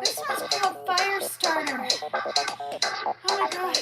This one's called Firestarter. Oh my god.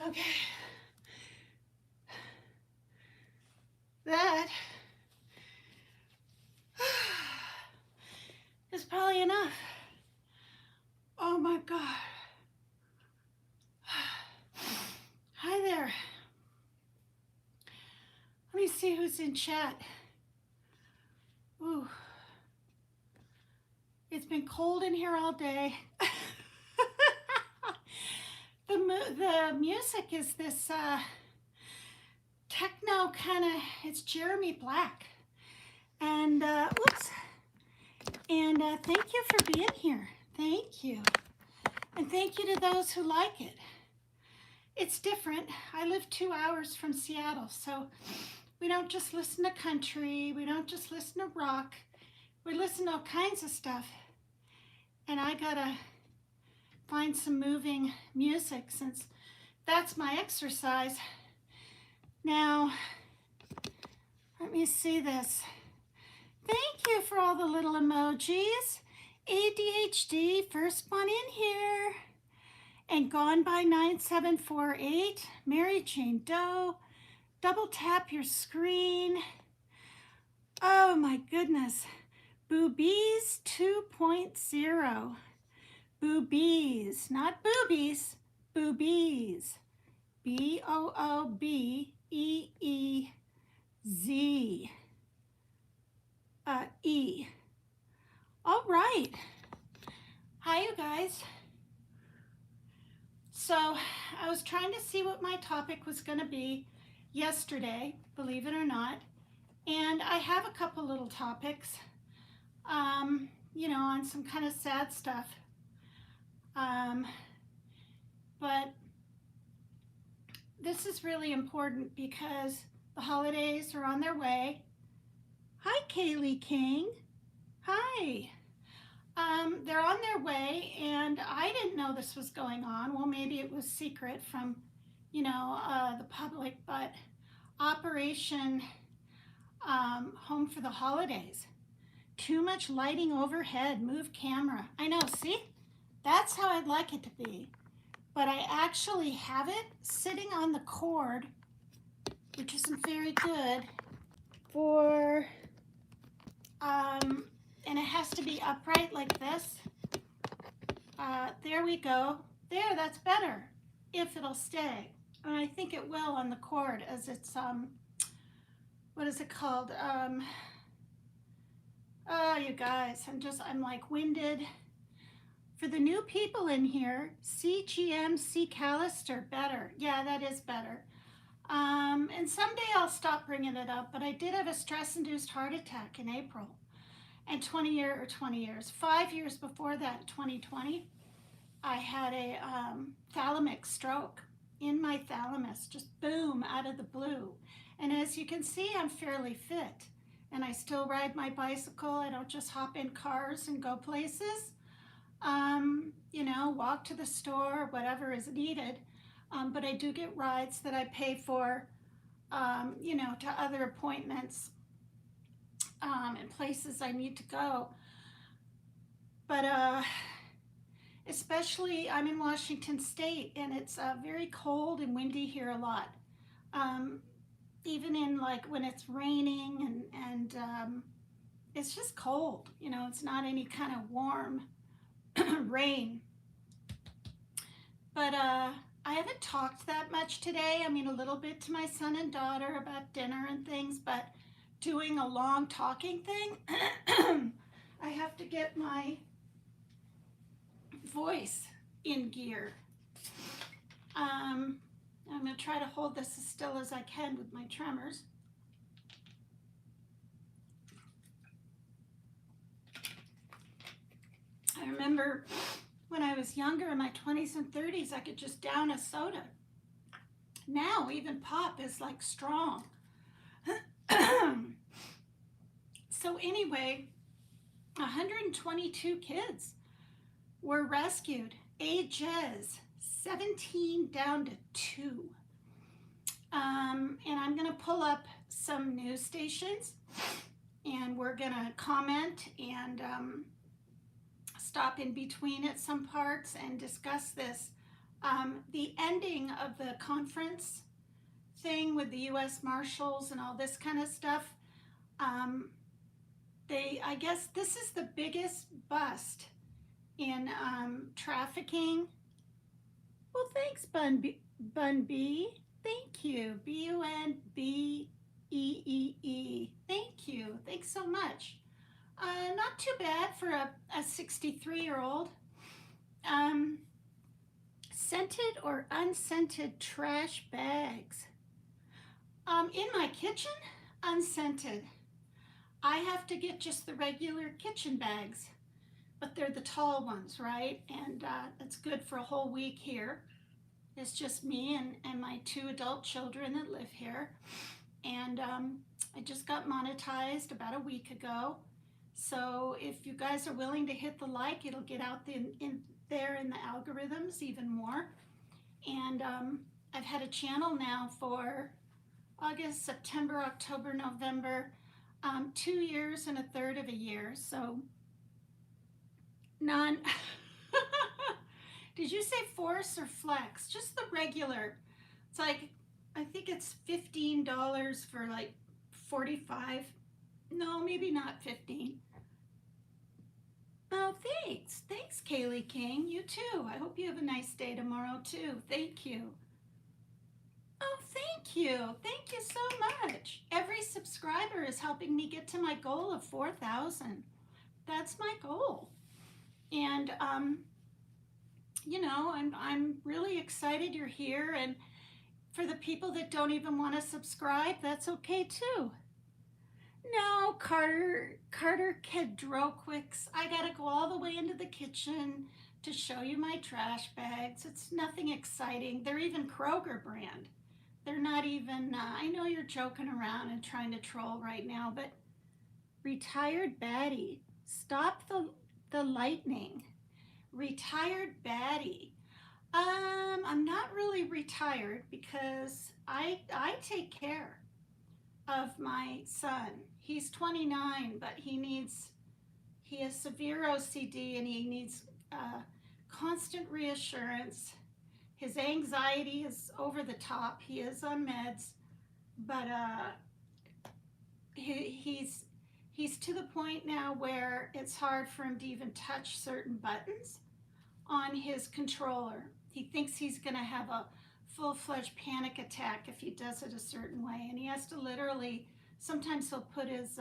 Okay. That is probably enough. Oh my God. Hi there. Let me see who's in chat. Ooh. It's been cold in here all day. The music is this techno kind of, it's Jeremy Black. And, whoops. And thank you for being here. Thank you. And thank you to those who like it. It's different. I live 2 hours from Seattle, so we don't just listen to country. We don't just listen to rock. We listen to all kinds of stuff. And I gotta find some moving music since that's my exercise. Now, let me see this. Thank you for all the little emojis. ADHD, first one in here. And Gone by 9748, Mary Jane Doe. Double tap your screen. Oh my goodness. Boobies 2.0. Boobies, not boobies, boobies. B-O-O-B-E-E-Z. E. All right. Hi, you guys. So I was trying to see what my topic was going to be yesterday, believe it or not. And I have a couple little topics, you know, on some kind of sad stuff. But this is really important because the holidays are on their way. Hi, Kaylee King. Hi. They're on their way, and I didn't know this was going on. Well, maybe it was secret from, you know, the public, but Operation Home for the Holidays. Too much lighting overhead, move camera. I know, see? That's how I'd like it to be. But I actually have it sitting on the cord, which isn't very good, for, and it has to be upright like this. There we go. There, that's better, if it'll stay. And I think it will on the cord, as it's, what is it called? Oh, you guys, I'm like winded. For the new people in here, CGM Callister, better. Yeah, that is better. And someday I'll stop bringing it up, but I did have a stress-induced heart attack in April. And 5 years before that, 2020, I had a thalamic stroke in my thalamus, just boom, out of the blue. And as you can see, I'm fairly fit. And I still ride my bicycle. I don't just hop in cars and go places. You know, walk to the store, whatever is needed. But I do get rides that I pay for, you know, to other appointments and places I need to go. But especially I'm in Washington State, and it's very cold and windy here a lot. Um, Even in like when it's raining and it's just cold. You know, it's not any kind of warm rain. But I haven't talked that much today. I mean, a little bit to my son and daughter about dinner and things, but doing a long talking thing, I have to get my voice in gear. I'm going to try to hold this as still as I can with my tremors. I remember when I was younger in my 20s and 30s, I could just down a soda. Now, even pop is like strong. So, anyway, 122 kids were rescued, ages 17 down to 2. And I'm going to pull up some news stations and we're going to comment and stop in between at some parts and discuss this. The ending of the conference thing with the U.S. Marshals and all this kind of stuff, I guess this is the biggest bust in trafficking. Well, thanks, Bun B. Thank you. Bunbeee. Thank you. Thanks so much. Not too bad for a 63-year-old. Scented or unscented trash bags. In my kitchen, unscented. I have to get just the regular kitchen bags, but they're the tall ones, right? And that's good for a whole week here. It's just me and my 2 adult children that live here. And I just got monetized about a week ago. So if you guys are willing to hit the like, it'll get out in there in the algorithms even more. And I've had a channel now for August, September, October, November, 2 years and a third of a year. So none. Did you say force or flex? Just the regular. It's like, I think it's $15 for like 45. No, maybe not 15. Oh, thanks. Thanks, Kaylee King. You too. I hope you have a nice day tomorrow too. Thank you. Oh, thank you. Thank you so much. Every subscriber is helping me get to my goal of 4,000. That's my goal. And you know, I'm really excited you're here, and for the people that don't even want to subscribe, that's okay too. No, Carter Kedroquix, I gotta go all the way into the kitchen to show you my trash bags. It's nothing exciting. They're even Kroger brand. They're not even, I know you're joking around and trying to troll right now, but retired baddie, stop the lightning. Retired baddie. I'm not really retired because I take care of my son. He's 29, but he has severe OCD and he needs constant reassurance. His anxiety is over the top. He is on meds, but he's to the point now where it's hard for him to even touch certain buttons on his controller. He thinks he's going to have a full-fledged panic attack if he does it a certain way, and he has to literally, sometimes he'll put his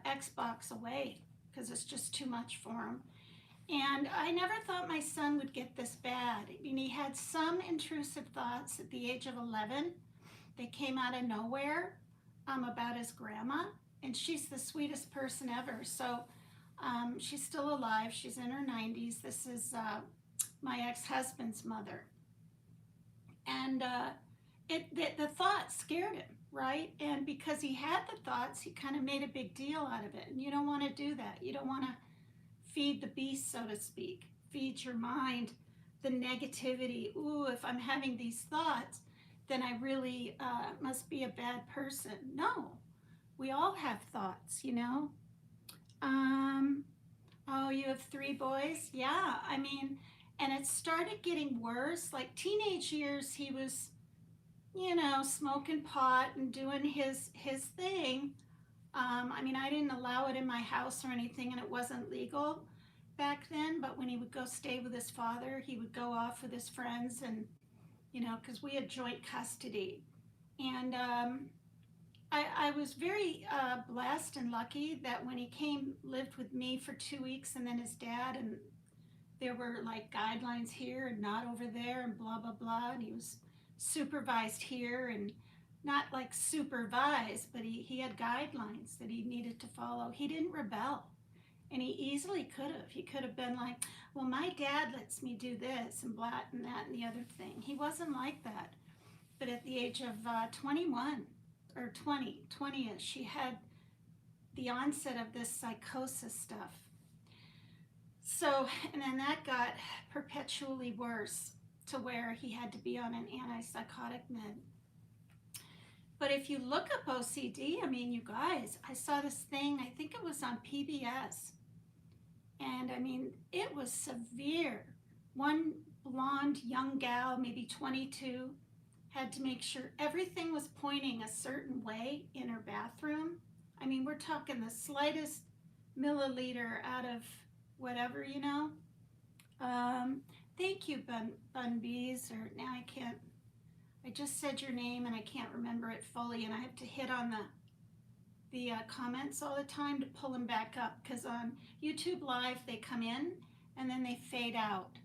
Xbox away because it's just too much for him. And I never thought my son would get this bad. I mean, he had some intrusive thoughts at the age of 11. They came out of nowhere about his grandma, and she's the sweetest person ever. So she's still alive. She's in her 90s. This is my ex-husband's mother. And the thought scared him, right? And because he had the thoughts, he kind of made a big deal out of it. And you don't want to do that. You don't want to feed the beast, so to speak. Feed your mind the negativity. Ooh, if I'm having these thoughts, then I really must be a bad person. No, we all have thoughts, you know. have 3 boys. Yeah, I mean, and it started getting worse. Like teenage years, he was, smoking pot and doing his thing. I mean, I didn't allow it in my house or anything, and it wasn't legal back then. But when he would go stay with his father, he would go off with his friends, and because we had joint custody, and I was very blessed and lucky that when he came, lived with me for 2 weeks, and then his dad, and there were like guidelines here and not over there, and blah blah blah, and he was supervised here and not like supervised, but he had guidelines that he needed to follow. He didn't rebel, and he easily could have. He could have been like, well, my dad lets me do this and blah and that and the other thing. He wasn't like that. But at the age of 21 or 20ish, he had the onset of this psychosis stuff. So, and then that got perpetually worse to where he had to be on an antipsychotic med. But if you look up OCD, I mean, you guys, I saw this thing, I think it was on PBS. And I mean, it was severe. One blonde young gal, maybe 22, had to make sure everything was pointing a certain way in her bathroom. I mean, we're talking the slightest milliliter out of whatever, Thank you, Bun Bees, or now I just said your name and I can't remember it fully, and I have to hit on the comments all the time to pull them back up, because on YouTube Live they come in and then they fade out,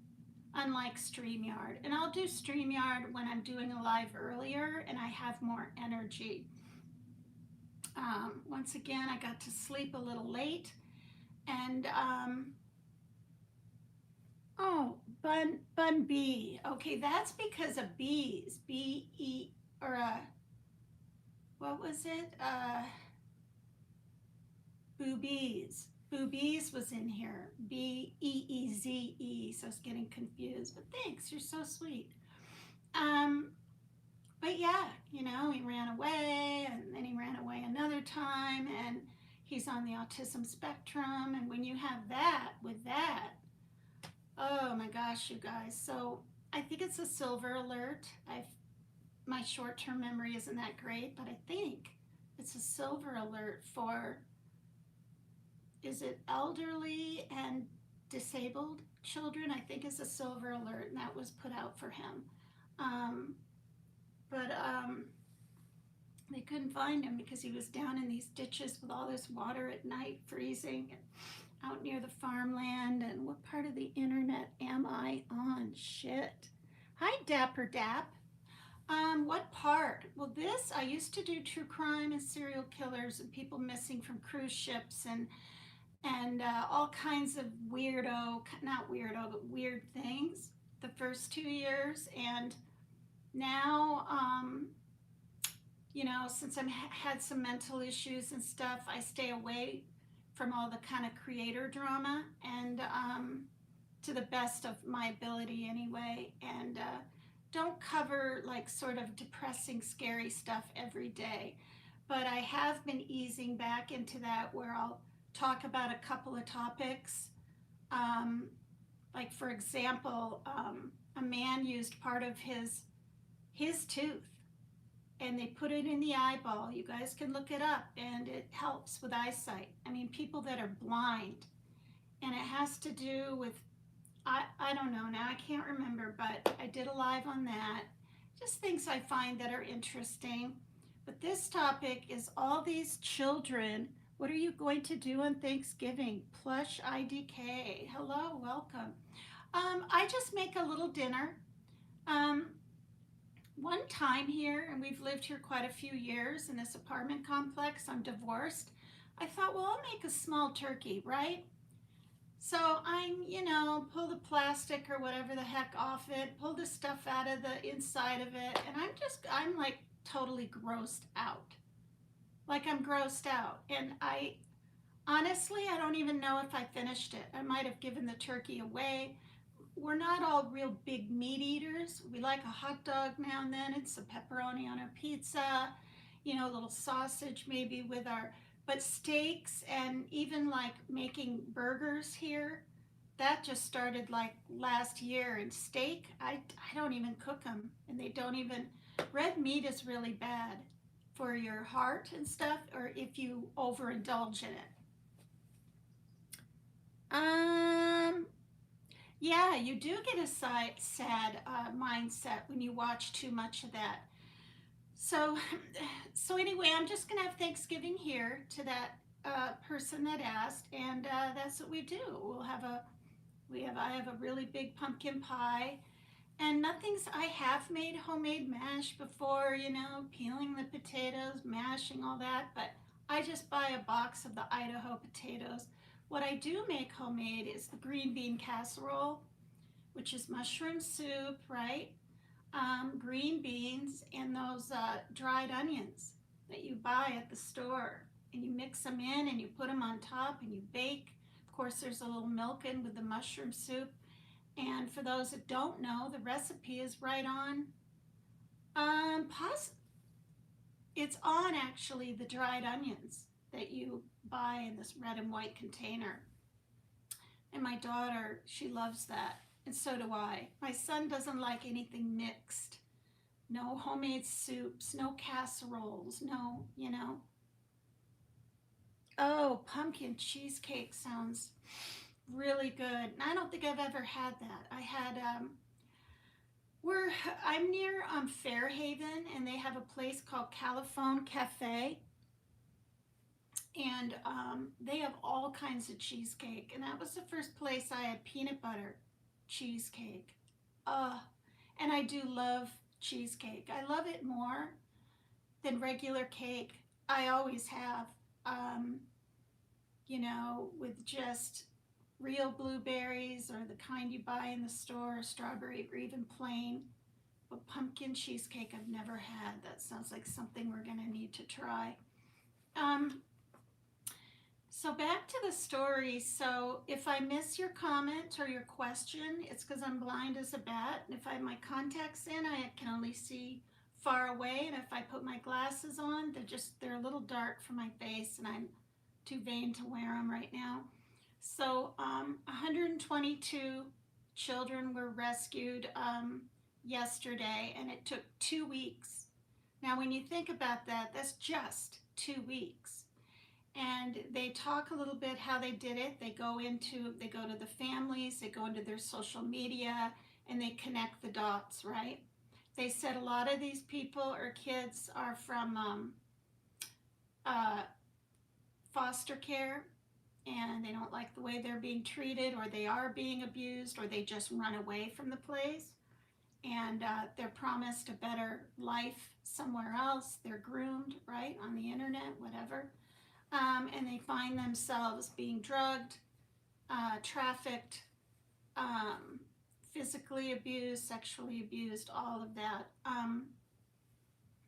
unlike StreamYard. And I'll do StreamYard when I'm doing a live earlier and I have more energy. Once again, I got to sleep a little late, and oh, Bun Bee. Okay, that's because of bees. B-E, or what was it? Boobies. Boobies was in here. Beeze. So I was getting confused. But thanks, you're so sweet. But yeah, he ran away, and then he ran away another time, and he's on the autism spectrum. And when you have that with that, oh my gosh, you guys. So I think it's a silver alert. My short-term memory isn't that great, but I think it's a silver alert for, is it elderly and disabled children? I think it's a silver alert, and that was put out for him. But they couldn't find him because he was down in these ditches with all this water at night, freezing, and out near the farmland. And what part of the internet am I on? Shit. Hi, Dapper Dap. What part? Well, I used to do true crime and serial killers and people missing from cruise ships and all kinds of weird things the first 2 years. And now, since I've had some mental issues and stuff, I stay away from all the kind of creator drama, and to the best of my ability anyway, and don't cover like sort of depressing, scary stuff every day. But I have been easing back into that, where I'll talk about a couple of topics. Like for example, a man used part of his tooth, and they put it in the eyeball. You guys can look it up, and it helps with eyesight. I mean, people that are blind, and it has to do with, I don't know now, I can't remember, but I did a live on that. Just things I find that are interesting. But this topic is all these children. What are you going to do on Thanksgiving? Plush IDK. Hello, welcome. I just make a little dinner. One time here, and we've lived here quite a few years in this apartment complex, I'm divorced. I thought, well, I'll make a small turkey, right? So I'm, pull the plastic or whatever the heck off it, pull the stuff out of the inside of it, and I'm like totally grossed out. Like I'm grossed out. And honestly, I don't even know if I finished it. I might have given the turkey away. We're not all real big meat eaters. We like a hot dog now and then, and some pepperoni on our pizza, a little sausage maybe with but steaks, and even like making burgers here, that just started like last year. And steak, I don't even cook them, and they don't even, red meat is really bad for your heart and stuff, or if you overindulge in it. Um, yeah, you do get a sad mindset when you watch too much of that. So, so anyway, I'm just gonna have Thanksgiving here to that person that asked, and that's what we do. I have a really big pumpkin pie, and nothing's. I have made homemade mash before, you know, peeling the potatoes, mashing all that, but I just buy a box of the Idaho potatoes. What I do make homemade is the green bean casserole, which is mushroom soup, right? Green beans, and those dried onions that you buy at the store. And you mix them in and you put them on top and you bake. Of course, there's a little milk in with the mushroom soup. And for those that don't know, the recipe is right on. Um, pos- it's on actually the dried onions that you buy in this red and white container. And my daughter, she loves that. And so do I. My son doesn't like anything mixed. No homemade soups, no casseroles, no, you know. Oh, pumpkin cheesecake sounds really good. And I don't think I've ever had that. I had we're I'm near Fairhaven, and they have a place called Caliphone Cafe, and they have all kinds of cheesecake. And that was the first place I had peanut butter cheesecake. Uh, and I do love cheesecake. I love it more than regular cake. I always have, um, you know, with just real blueberries or the kind you buy in the store, strawberry, or even plain. But pumpkin cheesecake I've never had. That sounds like something we're going to need to try. Um, so back to the story. So if I miss your comment or your question, it's because I'm blind as a bat. And if I have my contacts in, I can only see far away. And if I put my glasses on, they're a little dark for my face, and I'm too vain to wear them right now. So 122 children were rescued yesterday, and it took 2 weeks. Now, when you think about that, that's just 2 weeks. And they talk a little bit how they did it. They go to the families, they go into their social media, and they connect the dots, right? They said a lot of these people or kids are from uh, foster care, and they don't like the way they're being treated, or they are being abused, or they just run away from the place, and they're promised a better life somewhere else. They're groomed, right, on the internet, whatever. And they find themselves being drugged, trafficked, um, physically abused, sexually abused, all of that. And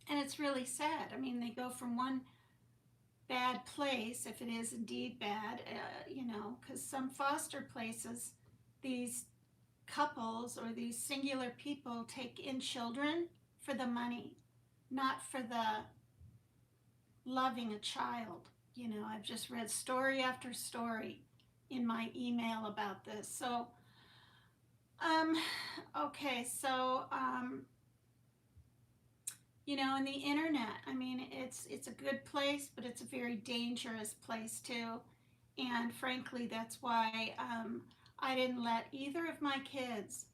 it's really sad. I mean, they go from one bad place, if it is indeed bad, you know, because some foster places, these couples or these singular people take in children for the money, not for the loving a child. You know, I've just read story after story in my email about this. So, um, okay, so, you know, and the internet, I mean, it's a good place, but it's a very dangerous place too. And frankly, that's why I didn't let either of my kids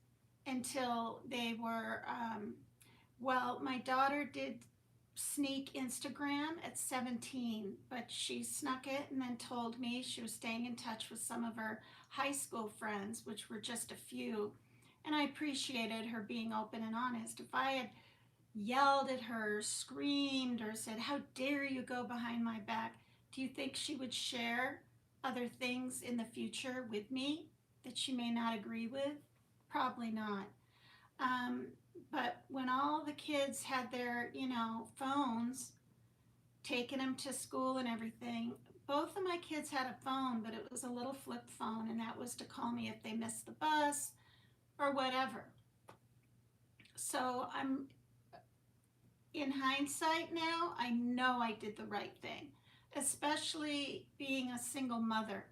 until they were, well, my daughter did sneak Instagram at 17, but she snuck it and then told me she was staying in touch with some of her high school friends, which were just a few. And I appreciated her being open and honest. If I had yelled at her, screamed, or said, "How dare you go behind my back?" Do you think she would share other things in the future with me that she may not agree with? Probably not. Um, but when all the kids had their, you know, phones, taking them to school and everything, both of my kids had a phone, but it was a little flip phone, and that was to call me if they missed the bus or whatever. So I'm in hindsight now, I know I did the right thing, especially being a single mother.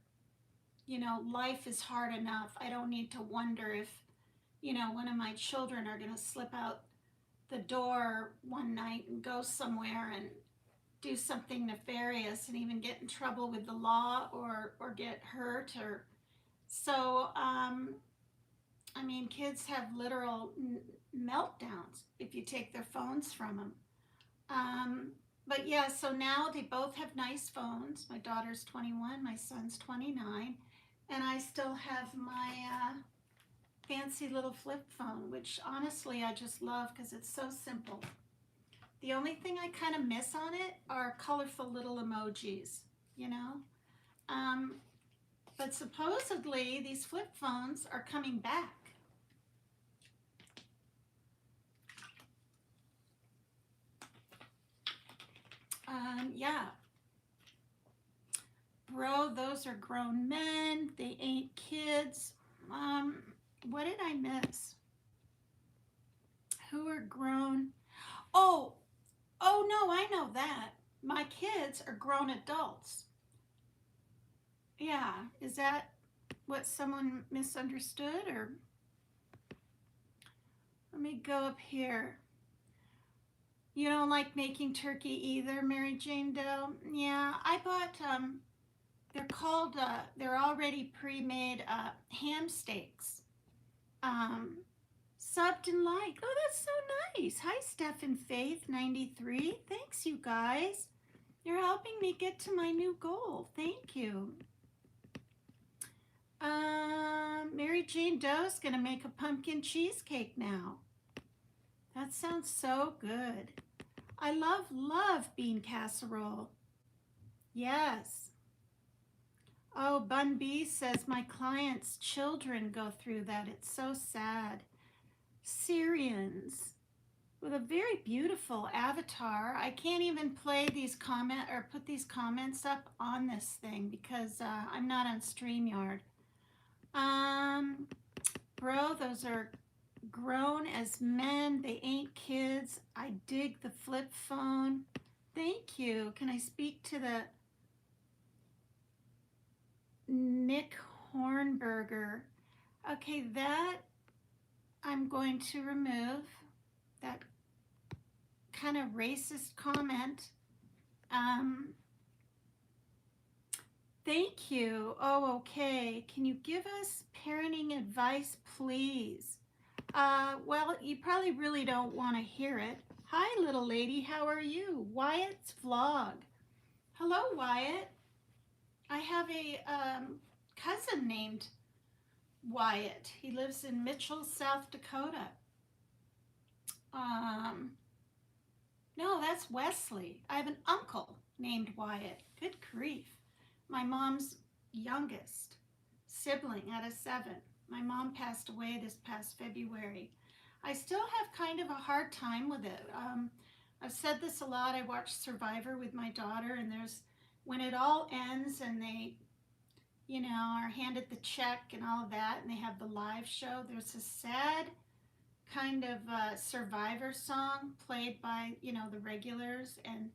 you know, life is hard enough. I don't need to wonder if, you know, one of my children are going to slip out the door one night and go somewhere and do something nefarious and even get in trouble with the law or get hurt or so I mean, kids have literal meltdowns if you take their phones from them. um, but yeah, so now they both have nice phones. My daughter's 21, my son's 29, and I still have my fancy little flip phone, which honestly I just love because it's so simple. The only thing I kind of miss on it are colorful little emojis, you know? Um, but supposedly these flip phones are coming back. Yeah. Bro, those are grown men. They ain't kids. What did I miss? Who are grown? Oh, oh no, I know that. My kids are grown adults. Yeah, is that what someone misunderstood? Or let me go up here. You don't like making turkey either, Mary Jane Doe? Yeah, I bought, they're called, they're already pre-made ham steaks. Um, Subbed and liked. Oh, that's so nice. Hi, Steph and Faith, 93. Thanks, you guys. You're helping me get to my new goal. Thank you. Mary Jane Doe's gonna make a pumpkin cheesecake now. That sounds so good. I love bean casserole. Yes. Oh, Bun B says my clients' children go through that. It's so sad. Syrians with a very beautiful avatar. I can't even play these put these comments up on this thing because I'm not on StreamYard. Bro, those are grown as men. They ain't kids. I dig the flip phone. Thank you. Can I speak to the Nick Hornberger? Okay, that I'm going to remove. That kind of racist comment. Thank you. Oh, okay. Can you give us parenting advice, please? Well, you probably really don't want to hear it. Hi, little lady. How are you? Wyatt's vlog. Hello, Wyatt. I have a cousin named Wyatt. He lives in Mitchell, South Dakota. No, that's Wesley. I have an uncle named Wyatt. Good grief. My mom's youngest sibling out of 7. My mom passed away this past February. I still have kind of a hard time with it. I've said this a lot. I watch Survivor with my daughter, and when it all ends and they, you know, are handed the check and all of that, and they have the live show, there's a sad kind of Survivor song played by, you know, the regulars, and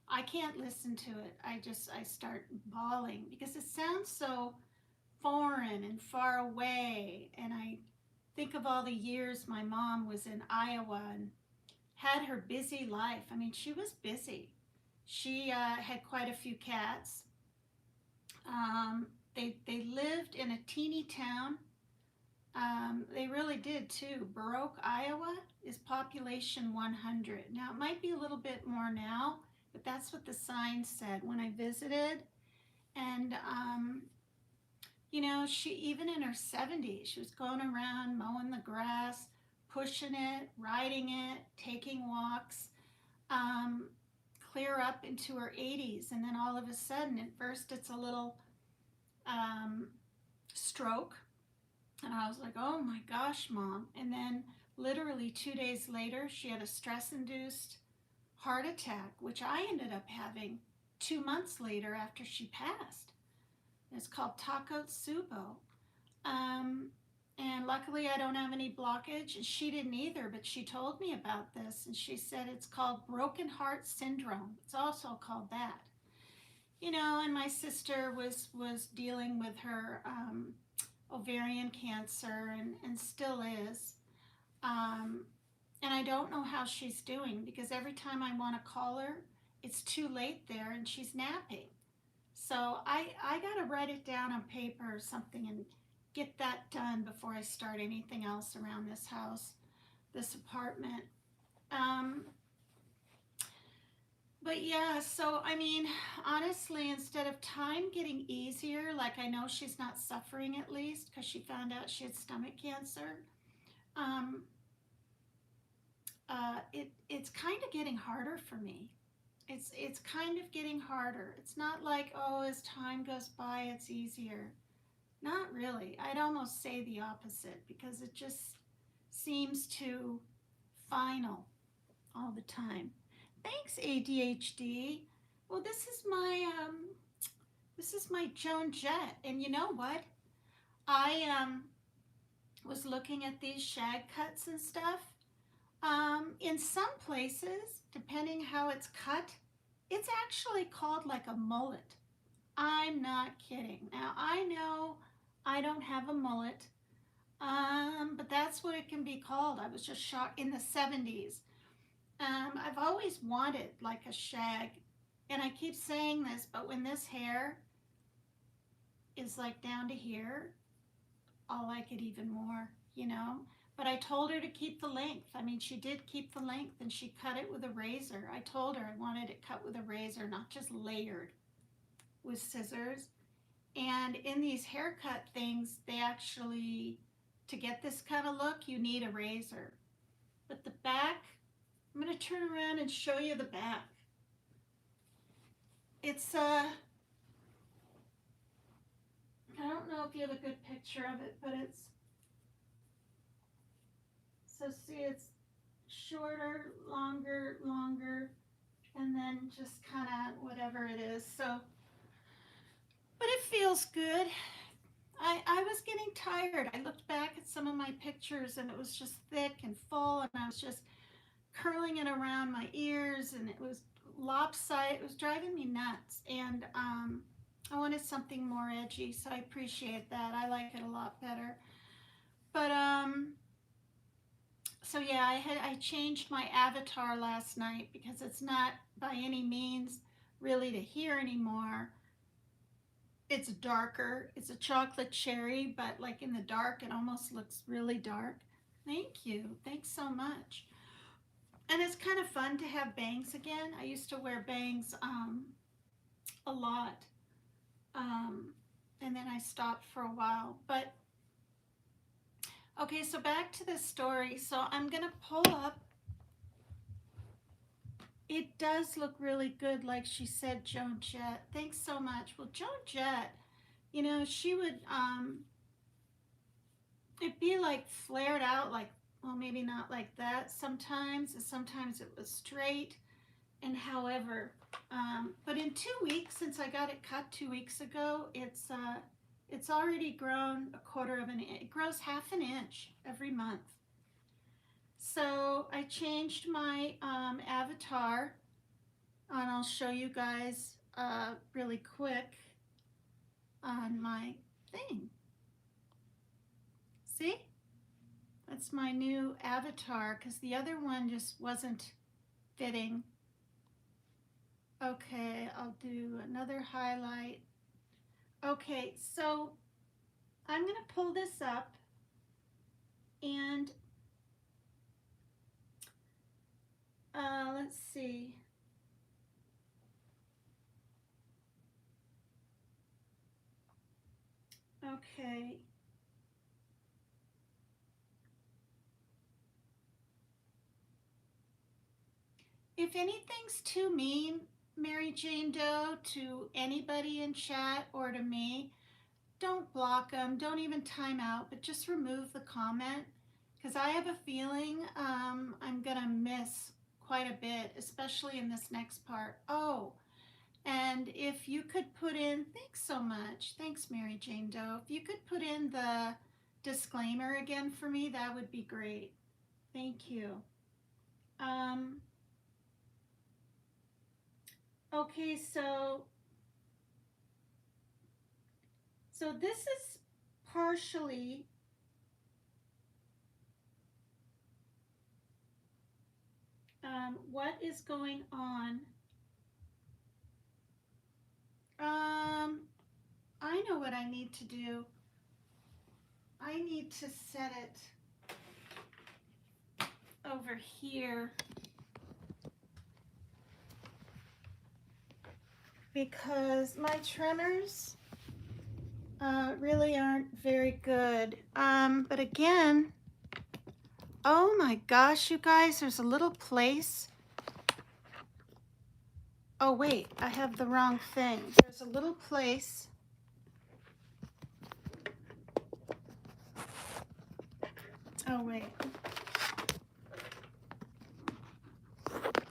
I can't listen to it. I start bawling because it sounds so foreign and far away, and I think of all the years my mom was in Iowa and had her busy life. I mean, she was busy. She had quite a few cats. They lived in a teeny town. They really did too. Baroque, Iowa is population 100. Now it might be a little bit more now, but that's what the sign said when I visited. And you know, she, even in her 70s, she was going around mowing the grass, pushing it, riding it, taking walks, clear up into her 80s. And then all of a sudden, at first it's a little stroke. And I was like, oh my gosh, Mom. And then literally 2 days later, she had a stress-induced heart attack, which I ended up having 2 months later after she passed. It's called Takotsubo. And luckily I don't have any blockage. She didn't either, but she told me about this, and she said it's called broken heart syndrome. It's also called that. you know, and my sister was dealing with her ovarian cancer and still is. Um, and I don't know how she's doing because every time I want to call her, it's too late there and she's napping. So I got to write it down on paper or something and get that done before I start anything else around this house, this apartment. Um, but yeah, so I mean, honestly, instead of time getting easier, like I know she's not suffering at least because she found out she had stomach cancer. Um, it's kind of getting harder for me. It's kind of getting harder. It's not like, oh, as time goes by, it's easier. Not really. I'd almost say the opposite because it just seems too final all the time. Thanks, ADHD. Well, this is my Joan Jett, and you know what? I was looking at these shag cuts and stuff. In some places, depending how it's cut, it's actually called like a mullet. I'm not kidding. Now I know I don't have a mullet, but that's what it can be called. I was just shocked in the 70s. I've always wanted like a shag, and I keep saying this, but when this hair is like down to here, I'll like it even more, you know. But I told her to keep the length. I mean, she did keep the length and she cut it with a razor. I told her I wanted it cut with a razor, not just layered with scissors. And in these haircut things, they actually, to get this kind of look, you need a razor. But the back, I'm going to turn around and show you the back. It's, I don't know if you have a good picture of it, but so see, it's shorter, longer, longer, and then just kind of whatever it is. So, but it feels good. I was getting tired. I looked back at some of my pictures and it was just thick and full, and I was just curling it around my ears, and it was lopsided. It was driving me nuts, and I wanted something more edgy, so I appreciate that. I like it a lot better. But so yeah, I changed my avatar last night because it's not by any means really to here anymore. It's darker. It's a chocolate cherry, but like in the dark, it almost looks really dark. Thank you. Thanks so much. And it's kind of fun to have bangs again. I used to wear bangs a lot, um, and then I stopped for a while. But okay, so back to this story. So I'm gonna pull up. It does look really good, like she said, Joan Jett. Thanks so much. Well, Joan Jett, you know, she would it'd be like flared out, like, well, maybe not like that sometimes. Sometimes it was straight. And however, but in 2 weeks, since I got it cut 2 weeks ago, it's already grown a quarter of an inch. It grows half an inch every month. So I changed my avatar, and I'll show you guys really quick on my thing. See? That's my new avatar because the other one just wasn't fitting. Okay, I'll do another highlight. Okay, so I'm going to pull this up, and let's see. Okay. If anything's too mean, Mary Jane Doe, to anybody in chat or to me, don't block them. Don't even time out, but just remove the comment because I have a feeling I'm going to miss quite a bit, especially in this next part. Oh, and if you could put in, thanks so much. Thanks, Mary Jane Doe. If you could put in the disclaimer again for me, that would be great. Thank you. Um, okay, so So this is partially what is going on. I know what I need to do. I need to set it over here because my tremors really aren't very good. But again, oh my gosh, you guys, there's a little place. Oh wait, I have the wrong thing. There's a little place. Oh wait.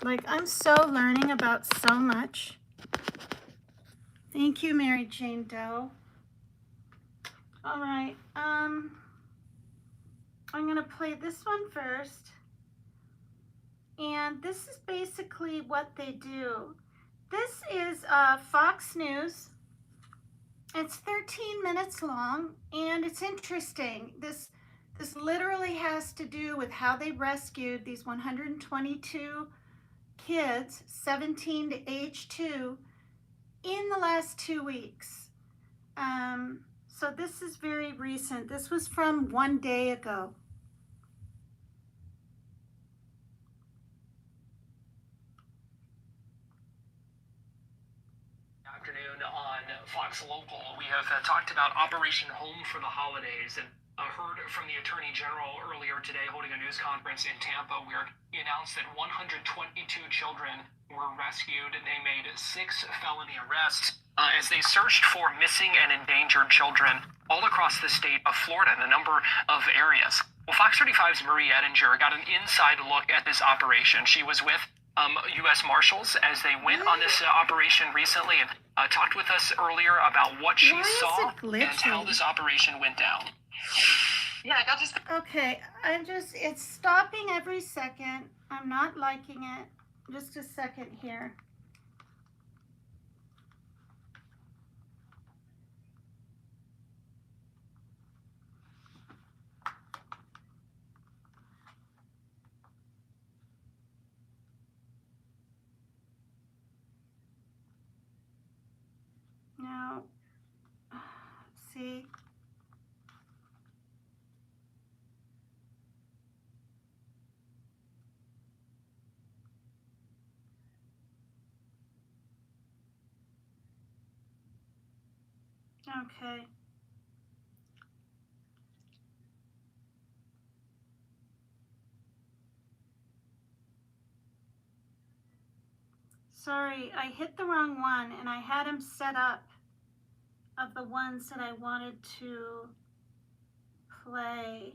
Like, I'm so learning about so much. Thank you, Mary Jane Doe. All right, I'm gonna play this one first. And this is basically what they do. This is Fox News. It's 13 minutes long, and it's interesting. This literally has to do with how they rescued these 122 kids, 17 to age 2, in the last 2 weeks. So this is very recent. This was from 1 day ago. Afternoon on Fox Local. We have talked about Operation Home for the holidays and heard from the Attorney General earlier today holding a news conference in Tampa where he announced that 122 children were rescued and they made 6 felony arrests as they searched for missing and endangered children all across the state of Florida in a number of areas. Well, Fox 35's Marie Ettinger got an inside look at this operation. She was with U.S. Marshals as they went on this operation recently and talked with us earlier about what she saw and how this operation went down. Yeah, I got this. Okay, it's stopping every second. I'm not liking it. Just a second here. Now, see? Okay. Sorry, I hit the wrong one and I had them set up of the ones that I wanted to play.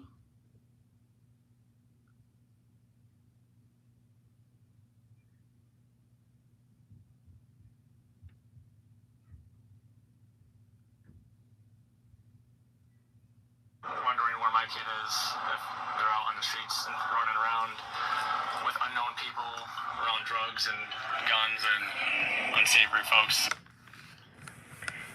Wondering where my kid is, if they're out on the streets and running around with unknown people, around drugs and guns and unsavory folks.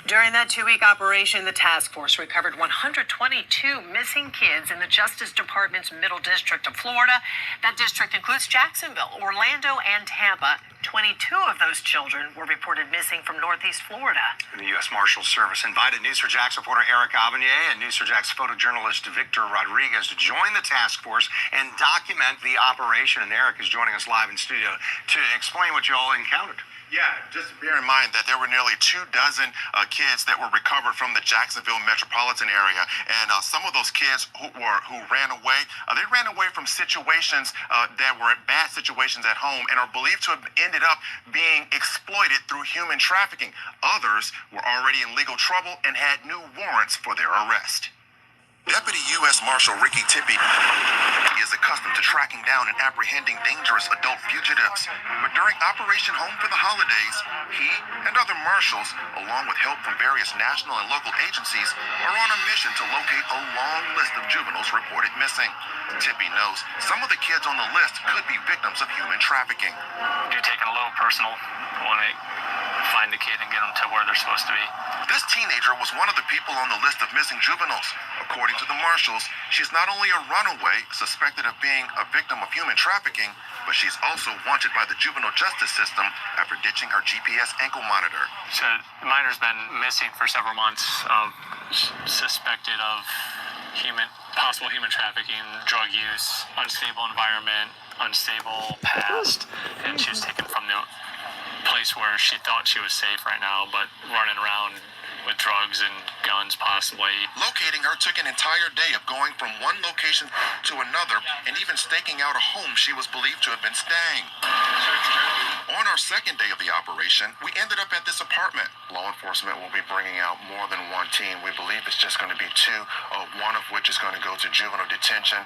During that 2-week operation, the task force recovered 122 missing kids in the Justice Department's Middle District of Florida. That district includes Jacksonville, Orlando, and Tampa. 22 of those children were reported missing from Northeast Florida. The U.S. Marshals Service invited News4JAX reporter Eric Avanier and News4JAX photojournalist Victor Rodriguez to join the task force and document the operation. And Eric is joining us live in studio to explain what you all encountered. Yeah, just bear in mind that there were nearly 24 kids that were recovered from the Jacksonville metropolitan area, and some of those kids who ran away, they ran away from situations that were bad situations at home and are believed to have ended up being exploited through human trafficking. Others were already in legal trouble and had new warrants for their arrest. Deputy U.S. Marshal Ricky Tippie is accustomed to tracking down and apprehending dangerous adult fugitives. But during Operation Home for the Holidays, he and other marshals, along with help from various national and local agencies, are on a mission to locate a long list of juveniles reported missing. Tippie knows some of the kids on the list could be victims of human trafficking. You're taking a little personal when it find the kid and get them to where they're supposed to be. This teenager was one of the people on the list of missing juveniles. According to the marshals, she's not only a runaway suspected of being a victim of human trafficking, but she's also wanted by the juvenile justice system after ditching her GPS ankle monitor. So the minor's been missing for several months, suspected of possible human trafficking, drug use, unstable environment, unstable past, and she was taken from the place where she thought she was safe right now, but running around with drugs and guns possibly. Locating her took an entire day of going from one location to another and even staking out a home she was believed to have been staying. On our second day of the operation, we ended up at this apartment. Law enforcement will be bringing out more than one team. We believe it's just going to be two, one of which is going to go to juvenile detention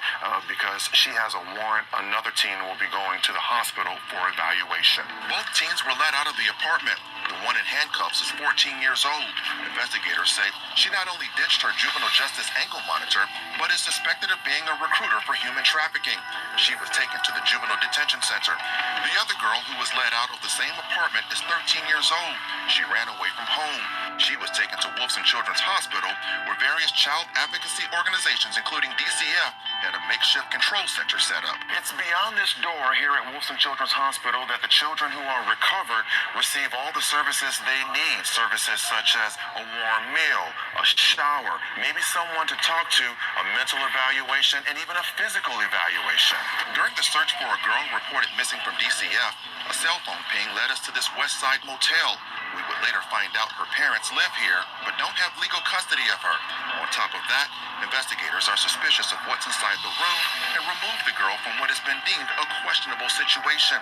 because she has a warrant. Another team will be going to the hospital for evaluation. Both teens were let out of the apartment. The one in handcuffs is 14 years old. Investigators say she not only ditched her juvenile justice ankle monitor, but is suspected of being a recruiter for human trafficking. She was taken to the juvenile detention center. The other girl who was let out of the same apartment is 13 years old. She ran away from home. She was taken to Wolfson Children's Hospital, where various child advocacy organizations, including DCF, had a makeshift control center set up. It's beyond this door here at Wolfson Children's Hospital that the children who are recovered receive all the services they need. Services such as a warm meal, a shower, maybe someone to talk to, a mental evaluation, and even a physical evaluation. During the search for a girl reported missing from DCF, a cell phone ping led us to this West Side motel. We would later find out her parents live here, but don't have legal custody of her. On top of that, investigators are suspicious of what's inside the room and removed the girl from what has been deemed a questionable situation.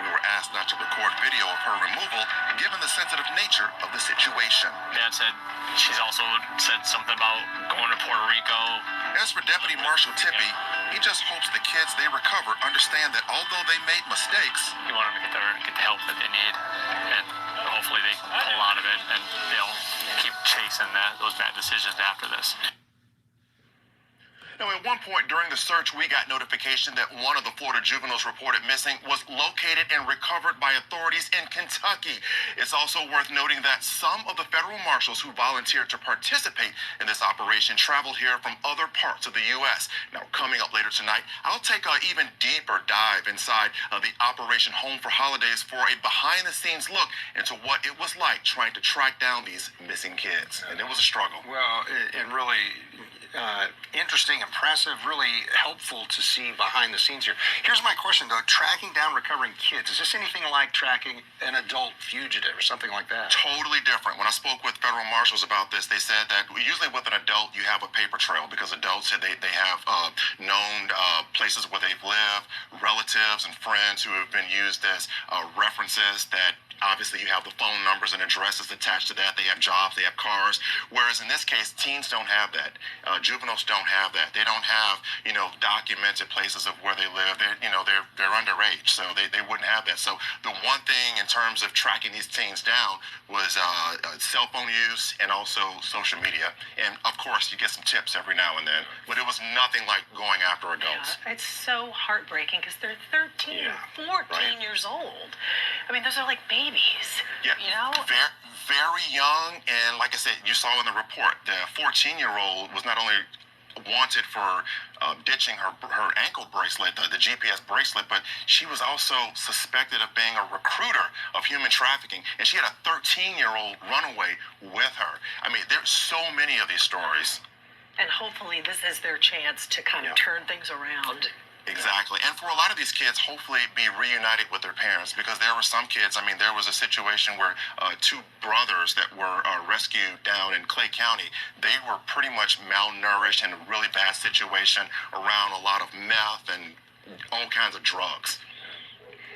We were asked not to record video of her removal, given the sensitive nature of the situation. Dad said she's also said something about going to Puerto Rico. As for Deputy Marshal Tippy, he just hopes the kids they recover understand that although they made mistakes, He wanted them to get the help that they need, and hopefully they pull out of it and they'll keep chasing those bad decisions after this. Now, at one point during the search, we got notification that one of the Florida juveniles reported missing was located and recovered by authorities in Kentucky. It's also worth noting that some of the federal marshals who volunteered to participate in this operation traveled here from other parts of the U.S. Now, coming up later tonight, I'll take an even deeper dive inside the Operation Home for Holidays for a behind-the-scenes look into what it was like trying to track down these missing kids. And it was a struggle. Well, and really interesting, impressive, really helpful to see behind the scenes here. Here's my question, though. Tracking down recovering kids, is this anything like tracking an adult fugitive or something like that? Totally different. When I spoke with federal marshals about this, they said that usually with an adult, you have a paper trail because adults said they have known places where they've lived, relatives and friends who have been used as references that obviously you have the phone numbers and addresses attached to that. They have jobs, they have cars. Whereas in this case, teens don't have that. Juveniles don't have that. They don't have, documented places of where they live. They're underage, so they wouldn't have that. So the one thing in terms of tracking these teens down was cell phone use and also social media. And of course, you get some tips every now and then, but it was nothing like going after adults. Yeah, it's so heartbreaking because they're 13 and 14 years old. I mean, those are like babies. Yeah, very, very young, and like I said, you saw in the report, the 14-year-old was not only wanted for ditching her ankle bracelet, the GPS bracelet, but she was also suspected of being a recruiter of human trafficking, and she had a 13-year-old runaway with her. I mean, there's so many of these stories. And hopefully this is their chance to kind of turn things around. Exactly. And for a lot of these kids, hopefully be reunited with their parents, because there were some kids, there was a situation where two brothers that were rescued down in Clay County, they were pretty much malnourished in a really bad situation around a lot of meth and all kinds of drugs.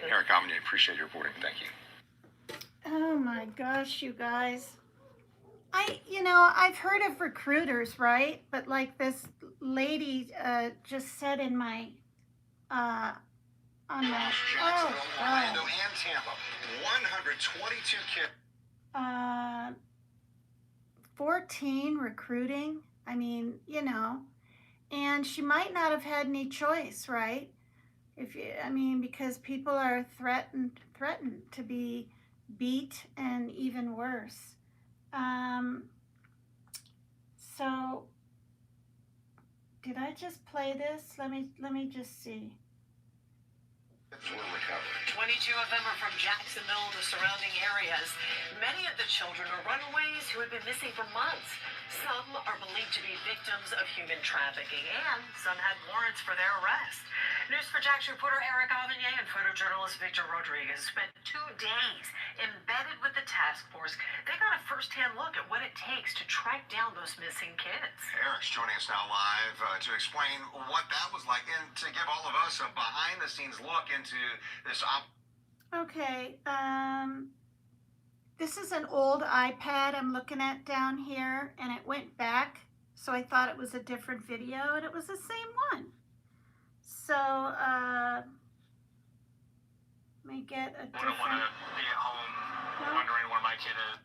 Eric Avenue, appreciate your reporting. Thank you. Oh my gosh, you guys. I've heard of recruiters, right? But like this lady just said in my on that. Oh, Orlando, and Tampa. 122 kids. 14 recruiting. And she might not have had any choice, right? Because people are threatened to be beat and even worse. So did I just play this? Let me just see. 22 of them are from Jacksonville and the surrounding areas. Many of the children are runaways who have been missing for months. Some are believed to be victims of human trafficking, and some had warrants for their arrest. News4JAX reporter Eric Avignon and photojournalist Victor Rodriguez spent 2 days embedded with the task force. They got a first-hand look at what it takes to track down those missing kids. Eric's joining us now live to explain what that was like and to give all of us a behind-the-scenes look into this Okay, this is an old iPad I'm looking at down here, and it went back, so I thought it was a different video, and it was the same one. So, let me get a different... I don't want to be at home wondering where my kid is.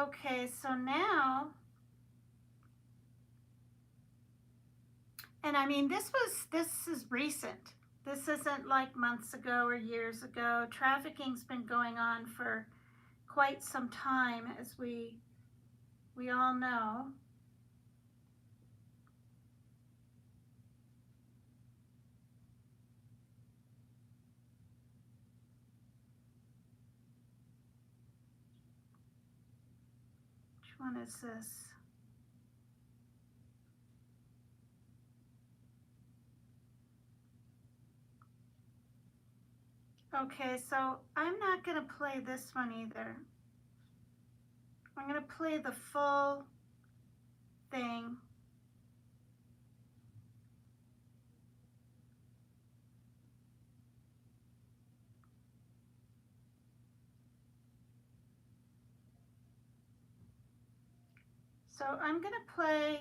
Okay, so now, and I mean, this is recent. This isn't like months ago or years ago. Trafficking's been going on for quite some time, as we all know. Which one is this? Okay, so I'm not going to play this one either. I'm going to play the full thing. So I'm going to play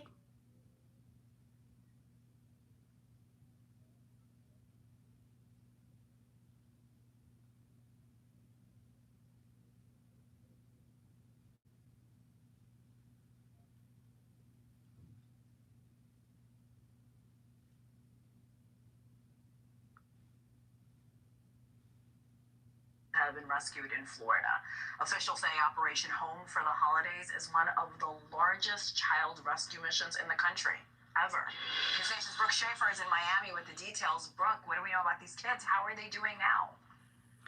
have been rescued in Florida. Officials say Operation Home for the Holidays is one of the largest child rescue missions in the country ever. News Nation's Brooke Schaefer is in Miami with the details. Brooke, what do we know about these kids? How are they doing now?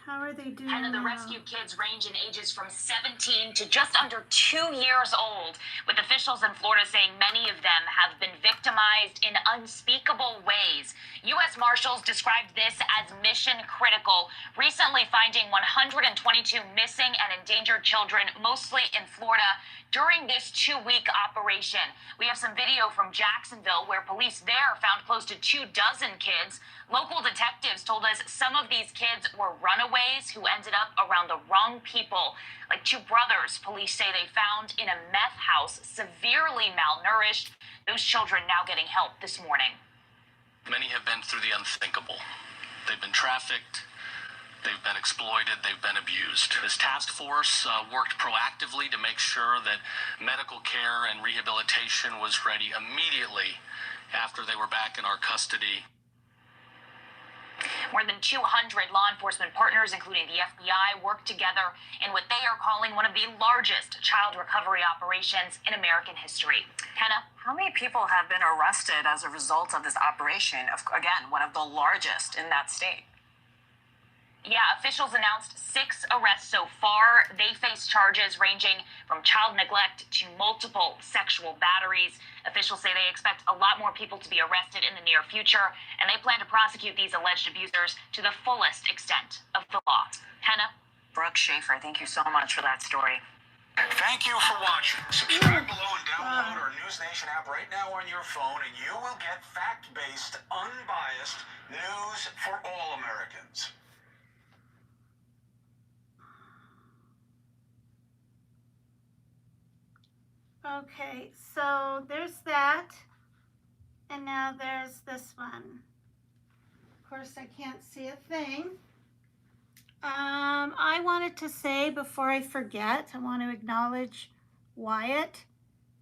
How are they doing And the now? rescued kids range in ages from 17 to just under 2 years old, with officials in Florida saying many of them have been victimized in unspeakable ways. U.S. Marshals described this as mission critical, recently finding 122 missing and endangered children, mostly in Florida, during this 2-week operation. We have some video from Jacksonville where police there found close to 24 kids. Local detectives told us some of these kids were runaways who ended up around the wrong people, like 2 brothers police say they found in a meth house, severely malnourished. Those children now getting help this morning. Many have been through the unthinkable. They've been trafficked, they've been exploited, they've been abused. This task force worked proactively to make sure that medical care and rehabilitation was ready immediately after they were back in our custody. More than 200 law enforcement partners, including the FBI, work together in what they are calling one of the largest child recovery operations in American history. Hannah? How many people have been arrested as a result of this operation? Again, one of the largest in that state. Yeah, officials announced 6 arrests so far. They face charges ranging from child neglect to multiple sexual batteries. Officials say they expect a lot more people to be arrested in the near future, and they plan to prosecute these alleged abusers to the fullest extent of the law. Hannah? Brooke Schaefer, thank you so much for that story. Thank you for watching. Subscribe below and download our News Nation app right now on your phone, and you will get fact-based, unbiased news for all Americans. Okay, so there's that, and now there's this one. Of course, I can't see a thing. I wanted to say before I forget, I want to acknowledge Wyatt.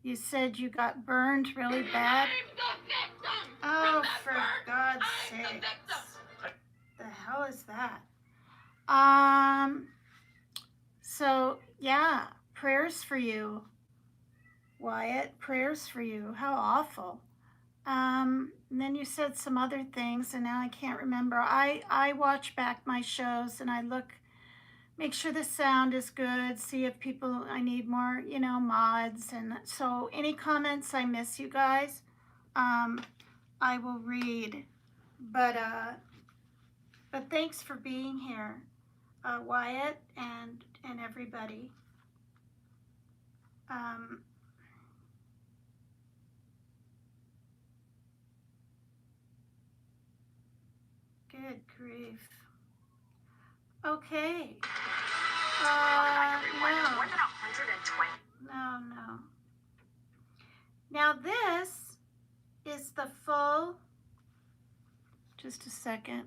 You said you got burned really bad. Oh, for God's sake. What the hell is that? So, yeah, prayers for you, Wyatt. Prayers for you. How awful. And then you said some other things, and now I can't remember. I watch back my shows and I look, make sure the sound is good, see if people, I need more, mods. And so any comments I miss, you guys, I will read. But thanks for being here, Wyatt and everybody. Good grief. Okay. More than 120. No. Now this is the full, just a second.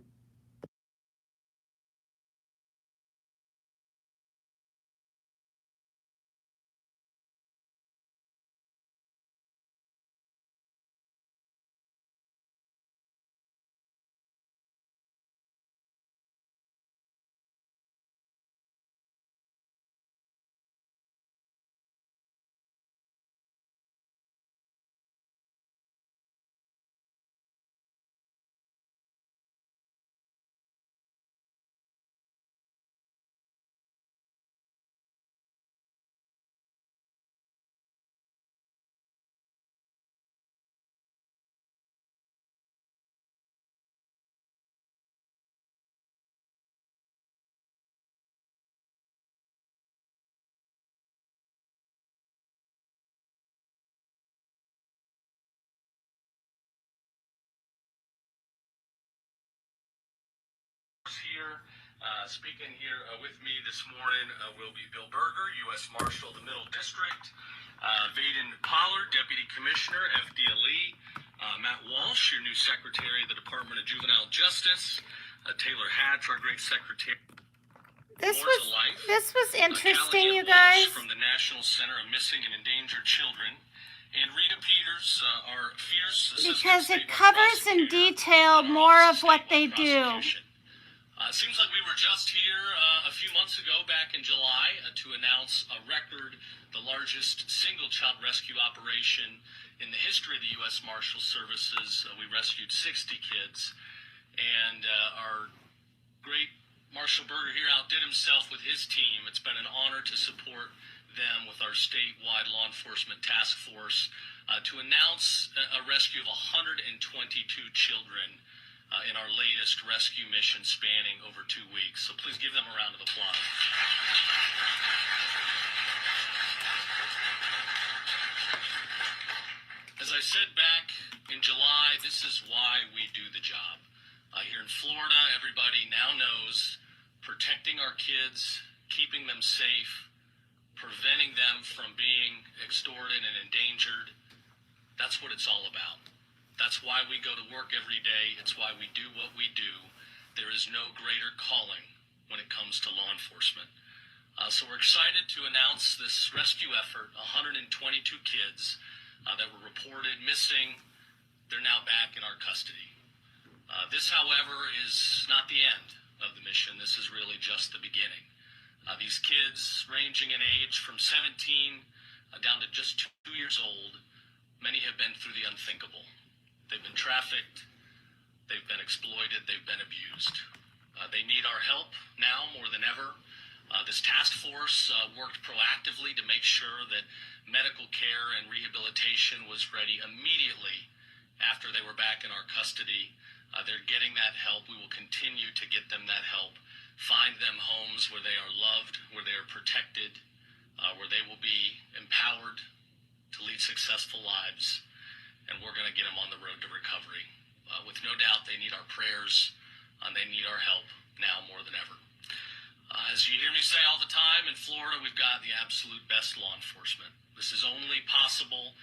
Here, speaking here with me this morning will be Bill Berger, U.S. Marshal of the Middle District, Vaden Pollard, Deputy Commissioner, FDLE, Matt Walsh, your new Secretary of the Department of Juvenile Justice, Taylor Hatch, our great Secretary. This More to Life, was interesting, Callahan you guys. Walsh from the National Center of Missing and Endangered Children, and Rita Peters, our fierce assistant Because it state covers in prosecutor, detail more of what they statewide do. prosecution. It seems like we were just here a few months ago, back in July, to announce a record, the largest single child rescue operation in the history of the U.S. Marshal Services. We rescued 60 kids, and our great Marshal Berger here outdid himself with his team. It's been an honor to support them with our statewide law enforcement task force to announce a rescue of 122 children in our latest rescue mission spanning over 2 weeks. So please give them a round of applause. As I said back in July, this is why we do the job. Here in Florida, everybody now knows protecting our kids, keeping them safe, preventing them from being extorted and endangered, that's what it's all about. That's why we go to work every day. It's why we do what we do. There is no greater calling when it comes to law enforcement. So we're excited to announce this rescue effort. 122 kids that were reported missing, they're now back in our custody. This, however, is not the end of the mission. This is really just the beginning. These kids, ranging in age from 17 down to just 2 years old, many have been through the unthinkable. They've been trafficked, they've been exploited, they've been abused. They need our help now more than ever. This task force worked proactively to make sure that medical care and rehabilitation was ready immediately after they were back in our custody. They're getting that help. We will continue to get them that help, find them homes where they are loved, where they are protected, where they will be empowered to lead successful lives. And we're going to get them on the road to recovery. With no doubt, they need our prayers, and they need our help now more than ever. As you hear me say all the time, in Florida, we've got the absolute best law enforcement. This is only possible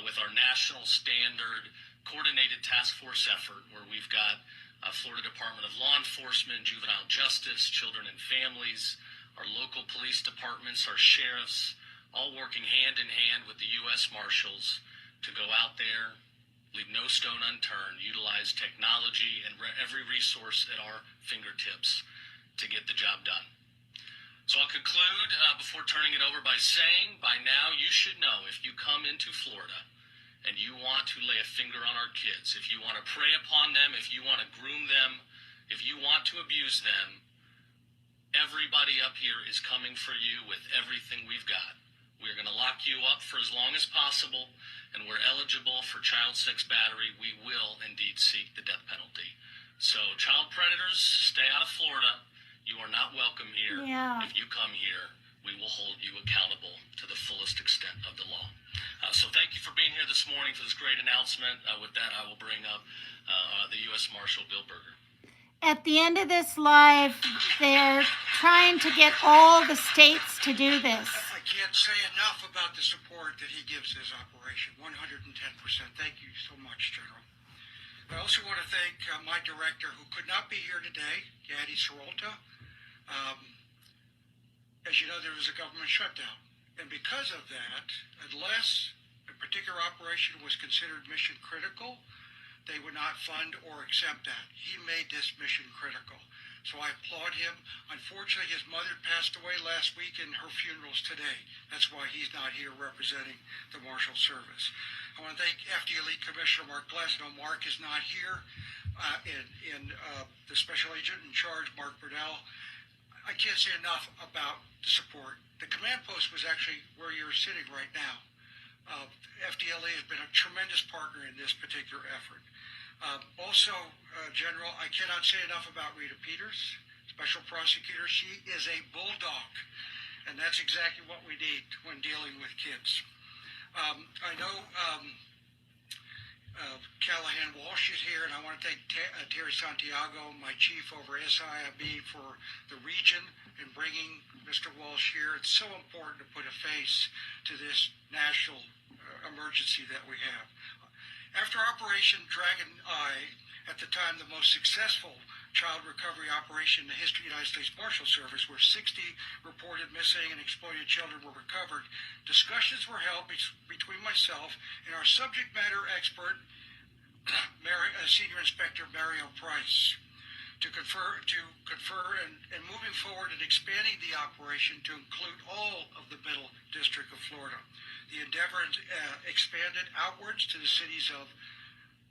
with our national standard coordinated task force effort, where we've got Florida Department of Law Enforcement, Juvenile Justice, Children and Families, our local police departments, our sheriffs, all working hand in hand with the U.S. Marshals to go out there, leave no stone unturned, utilize technology and every resource at our fingertips to get the job done. So I'll conclude before turning it over by saying by now you should know if you come into Florida and you want to lay a finger on our kids, if you want to prey upon them, if you want to groom them, if you want to abuse them, everybody up here is coming for you with everything we've got. We're going to lock you up for as long as possible, and we're eligible for child sex battery. We will indeed seek the death penalty. So child predators, stay out of Florida. You are not welcome here. Yeah. If you come here, we will hold you accountable to the fullest extent of the law. So thank you for being here this morning for this great announcement. With that, I will bring up the U.S. Marshal Bill Berger. At the end of this live, they're trying to get all the states to do this. I can't say enough about the support that he gives this operation. 110%. Thank you so much, General. I also want to thank my director, who could not be here today, Gadi Sarolta. As you know, there was a government shutdown. And because of that, unless a particular operation was considered mission critical, they would not fund or accept that. He made this mission critical. So I applaud him. Unfortunately, his mother passed away last week, and her funeral's today. That's why he's not here representing the Marshal Service. I want to thank FDLE Commissioner Mark Glass. No, Mark is not here. The Special Agent in charge, Mark Burdell. I can't say enough about the support. The command post was actually where you're sitting right now. FDLE has been a tremendous partner in this particular effort. General, I cannot say enough about Rita Peters, Special Prosecutor. She is a bulldog, and that's exactly what we need when dealing with kids. I know Callahan Walsh is here, and I want to thank Terry Santiago, my chief over SIIB, for the region and bringing Mr. Walsh here. It's so important to put a face to this national emergency that we have. After Operation Dragon Eye, at the time the most successful child recovery operation in the history of the United States Marshal Service, where 60 reported missing and exploited children were recovered, discussions were held between myself and our subject matter expert, Senior Inspector Mario Price, to confer and moving forward and expanding the operation to include all of the Middle District of Florida. The endeavor expanded outwards to the cities of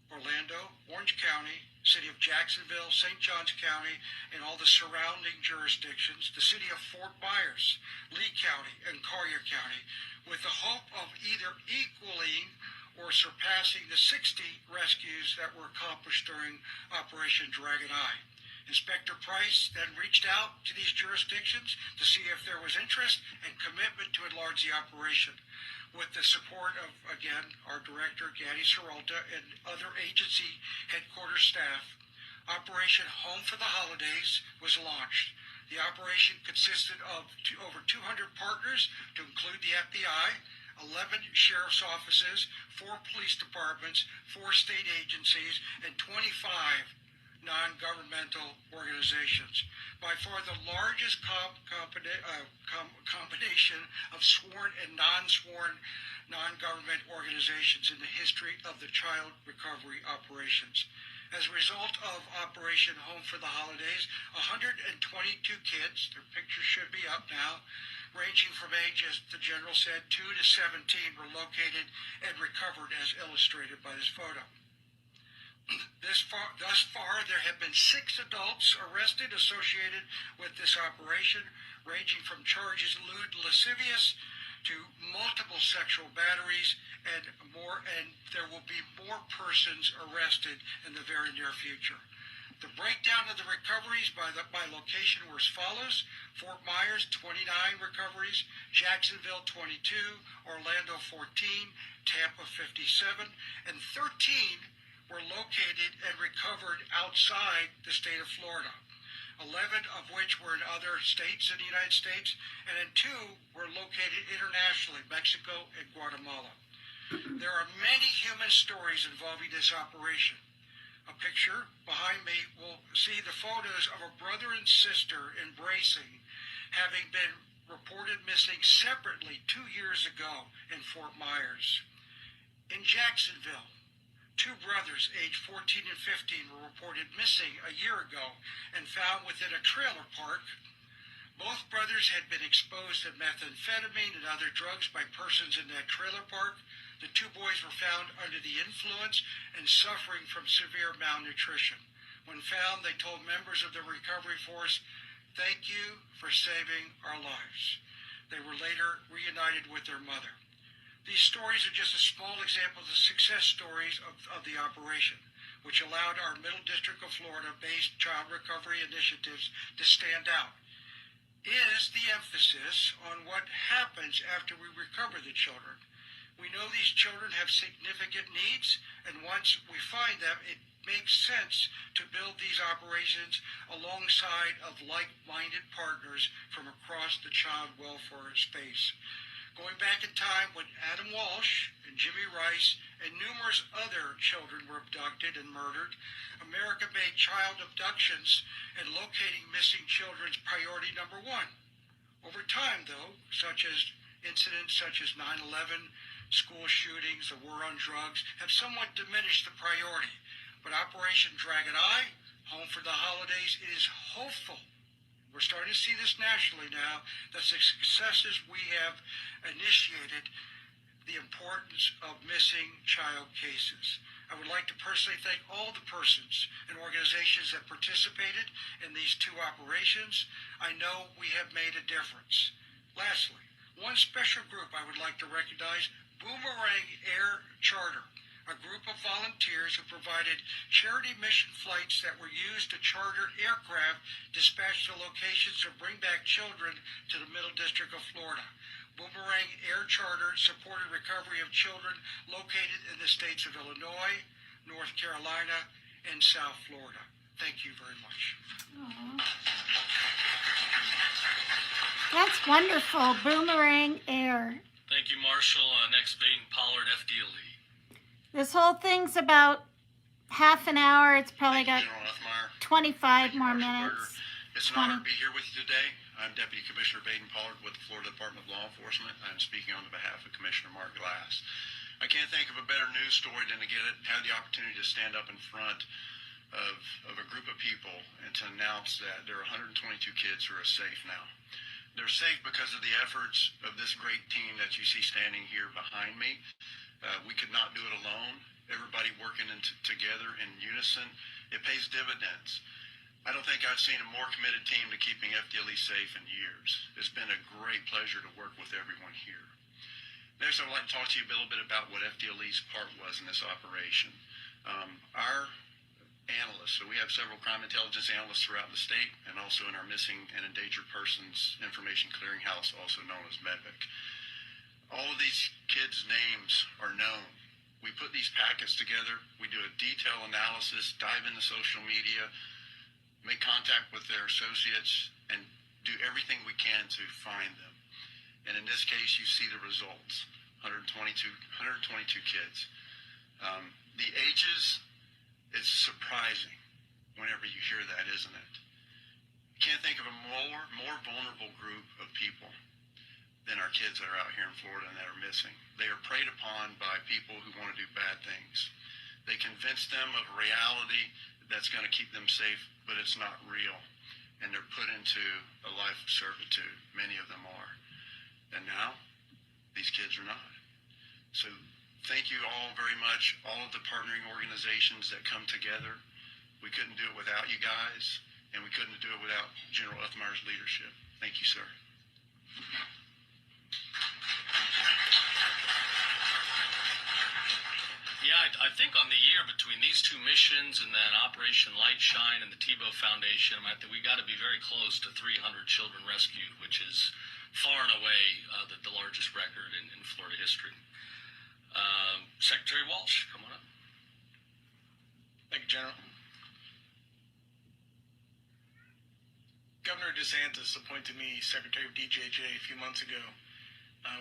Orlando, Orange County, city of Jacksonville, St. Johns County, and all the surrounding jurisdictions, the city of Fort Myers, Lee County, and Collier County, with the hope of either equaling or surpassing the 60 rescues that were accomplished during Operation Dragon Eye. Inspector Price then reached out to these jurisdictions to see if there was interest and commitment to enlarge the operation. With the support of, again, our director, Gadi Sarolta, and other agency headquarters staff, Operation Home for the Holidays was launched. The operation consisted of over 200 partners, to include the FBI, 11 sheriff's offices, 4 police departments, 4 state agencies, and 25 non-governmental organizations. By far the largest combination of sworn and non-sworn non-government organizations in the history of the child recovery operations. As a result of Operation Home for the Holidays, 122 kids, their pictures should be up now, ranging from age, as the General said, 2 to 17, were located and recovered as illustrated by this photo. Thus far, there have been 6 adults arrested associated with this operation, ranging from charges lewd lascivious to multiple sexual batteries and more, and there will be more persons arrested in the very near future. The breakdown of the recoveries by location were as follows: Fort Myers, 29 recoveries, Jacksonville, 22, Orlando, 14, Tampa, 57, and 13 were located and recovered outside the state of Florida, 11 of which were in other states in the United States, and then 2 were located internationally, Mexico and Guatemala. There are many human stories involving this operation. A picture behind me will see the photos of a brother and sister embracing, having been reported missing separately 2 years ago in Fort Myers. In Jacksonville, 2 brothers aged 14 and 15 were reported missing a year ago and found within a trailer park Both brothers had been exposed to methamphetamine and other drugs by persons in that trailer park. The two boys were found under the influence and suffering from severe malnutrition. When found, they told members of the recovery force, "Thank you for saving our lives." They were later reunited with their mother. These stories are just a small example of the success stories of the operation, which allowed our Middle District of Florida-based child recovery initiatives to stand out. Is the emphasis on what happens after we recover the children. We know these children have significant needs, and once we find them, it makes sense to build these operations alongside of like-minded partners from across the child welfare space. Going back in time when Adam Walsh and Jimmy Rice and numerous other children were abducted and murdered, America made child abductions and locating missing children's priority number one. Over time, though, incidents such as 9/11, school shootings, the war on drugs, have somewhat diminished the priority. But Operation Dragon Eye, Home for the Holidays, is hopeful. We're starting to see this nationally now, that the successes we have initiated, the importance of missing child cases. I would like to personally thank all the persons and organizations that participated in these two operations. I know we have made a difference. Lastly, one special group I would like to recognize, Boomerang Air Charter, a group of volunteers who provided charity mission flights that were used to charter aircraft dispatched to locations to bring back children to the Middle District of Florida. Boomerang Air Charter supported recovery of children located in the states of Illinois, North Carolina, and South Florida. Thank you very much. Aww. That's wonderful. Boomerang Air. Thank you, Marshall. Next, Baden Pollard, FDLE. This whole thing's about half an hour. It's probably got General Uthmeyer. 25 more Marshall minutes. Berger. It's an honor to be here with you today. I'm Deputy Commissioner Baden Pollard with the Florida Department of Law Enforcement. I'm speaking on behalf of Commissioner Mark Glass. I can't think of a better news story than to have the opportunity to stand up in front of a group of people and to announce that there are 122 kids who are safe now. They're safe because of the efforts of this great team that you see standing here behind me. We could not do it alone. Everybody working together in unison, it pays dividends. I don't think I've seen a more committed team to keeping FDLE safe in years. It's been a great pleasure to work with everyone here. Next, I would like to talk to you a little bit about what FDLE's part was in this operation. Our analysts, so we have several crime intelligence analysts throughout the state and also in our Missing and Endangered Persons Information Clearinghouse, also known as MEDVIC. All of these kids' names are known. We put these packets together, we do a detailed analysis, dive into social media, make contact with their associates, and do everything we can to find them. And in this case, you see the results, 122 kids. The ages, it's surprising whenever you hear that, isn't it? You can't think of a more vulnerable group of people than our kids that are out here in Florida and that are missing. They are preyed upon by people who want to do bad things. They convince them of a reality that's going to keep them safe, but it's not real. And they're put into a life of servitude. Many of them are. And now, these kids are not. So thank you all very much, all of the partnering organizations that come together. We couldn't do it without you guys, and we couldn't do it without General Uthmeyer's leadership. Thank you, sir. Yeah, I think on the year between these two missions and then Operation Lightshine and the Tebow Foundation, I think we got to be very close to 300 children rescued, which is far and away the largest record in Florida history. Secretary Walsh, come on up. Thank you, General. Governor DeSantis appointed me Secretary of DJJ a few months ago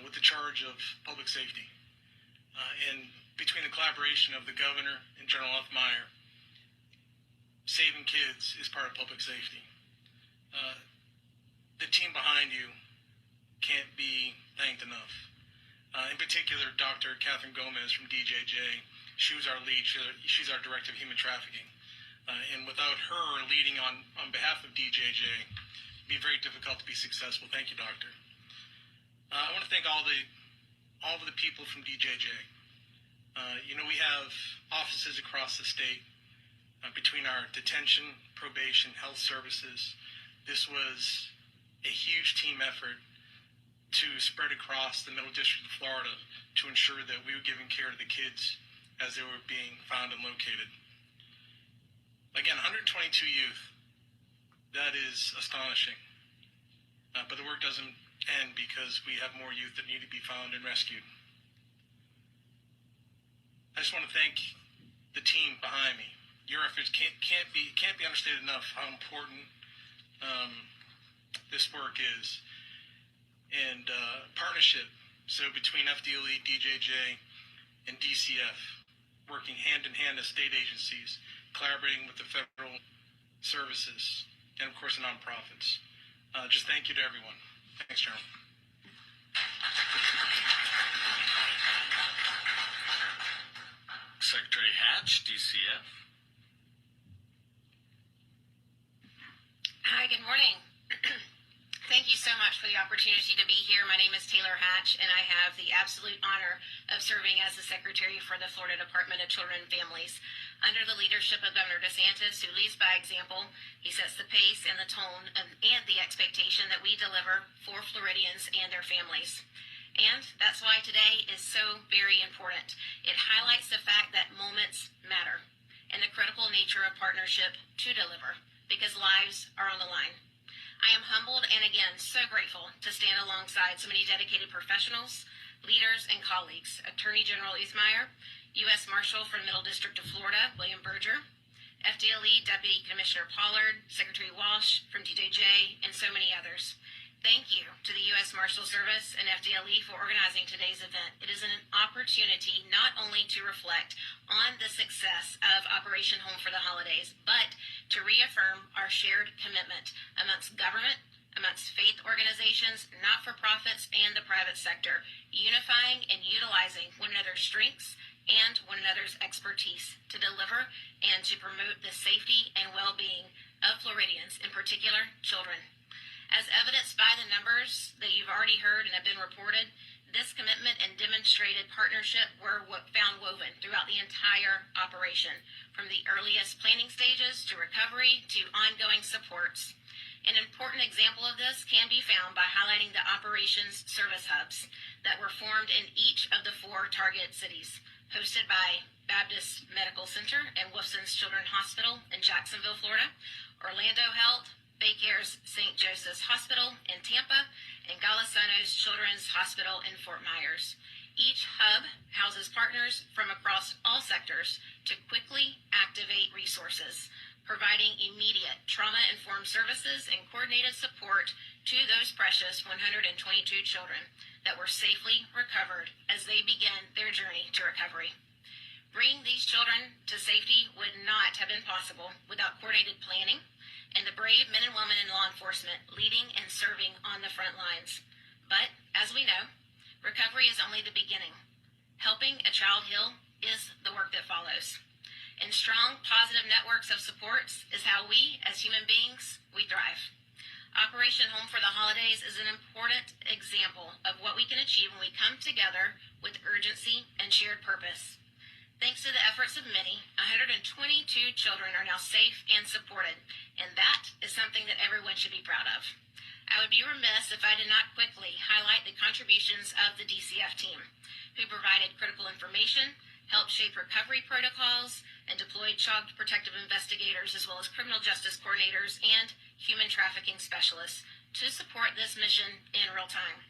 with the charge of public safety. And between the collaboration of the governor and General Uthmeyer, saving kids is part of public safety. The team behind you can't be thanked enough. In particular, Dr. Catherine Gomez from DJJ, she was our lead. She's our director of human trafficking. And without her leading on behalf of DJJ, be very difficult to be successful. Thank you, Doctor. I want to thank all of the people from DJJ. We have offices across the state between our detention, probation, health services. This was a huge team effort to spread across the Middle District of Florida to ensure that we were giving care to the kids as they were being found and located. Again, 122 youth. That is astonishing. But the work doesn't end because we have more youth that need to be found and rescued. I just want to thank the team behind me. Your efforts can't be understated enough how important this work is. And partnership, so between FDLE, DJJ, and DCF, working hand in hand as state agencies, collaborating with the federal services, and of course the nonprofits. Just thank you to everyone. Thanks, General. Secretary Hatch, DCF. Hi, good morning. Thank you so much for the opportunity to be here. My name is Taylor Hatch, and I have the absolute honor of serving as the Secretary for the Florida Department of Children and Families. Under the leadership of Governor DeSantis, who leads by example, he sets the pace and the tone and the expectation that we deliver for Floridians and their families. And that's why today is so very important. It highlights the fact that moments matter and the critical nature of partnership to deliver, because lives are on the line. I am humbled and again so grateful to stand alongside so many dedicated professionals, leaders, and colleagues. Attorney General Ismayer, U.S. Marshal for the Middle District of Florida, William Berger, FDLE Deputy Commissioner Pollard, Secretary Walsh from DJJ, and so many others. Thank you to the U.S. Marshal Service and FDLE for organizing today's event. It is an opportunity not only to reflect on the success of Operation Home for the Holidays, but to reaffirm our shared commitment amongst government, amongst faith organizations, not-for-profits, and the private sector, unifying and utilizing one another's strengths and one another's expertise to deliver and to promote the safety and well-being of Floridians, in particular children. As evidenced by the numbers that you've already heard and have been reported, this commitment and demonstrated partnership were found woven throughout the entire operation, from the earliest planning stages to recovery to ongoing supports. An important example of this can be found by highlighting the operations service hubs that were formed in each of the 4 target cities, hosted by Baptist Medical Center and Wolfson's Children's Hospital in Jacksonville, Florida, Orlando Health, Baycare's St. Joseph's Hospital in Tampa, and Golisano's Children's Hospital in Fort Myers. Each hub houses partners from across all sectors to quickly activate resources, providing immediate trauma-informed services and coordinated support to those precious 122 children that were safely recovered as they began their journey to recovery. Bringing these children to safety would not have been possible without coordinated planning and the brave men and women in law enforcement leading and serving on the front lines. But, as we know, recovery is only the beginning. Helping a child heal is the work that follows. And strong, positive networks of supports is how we, as human beings, we thrive. Operation Home for the Holidays is an important example of what we can achieve when we come together with urgency and shared purpose. Thanks to the efforts of many, 122 children are now safe and supported, and that is something that everyone should be proud of. I would be remiss if I did not quickly highlight the contributions of the DCF team, who provided critical information, helped shape recovery protocols, and deployed child protective investigators as well as criminal justice coordinators and human trafficking specialists to support this mission in real time,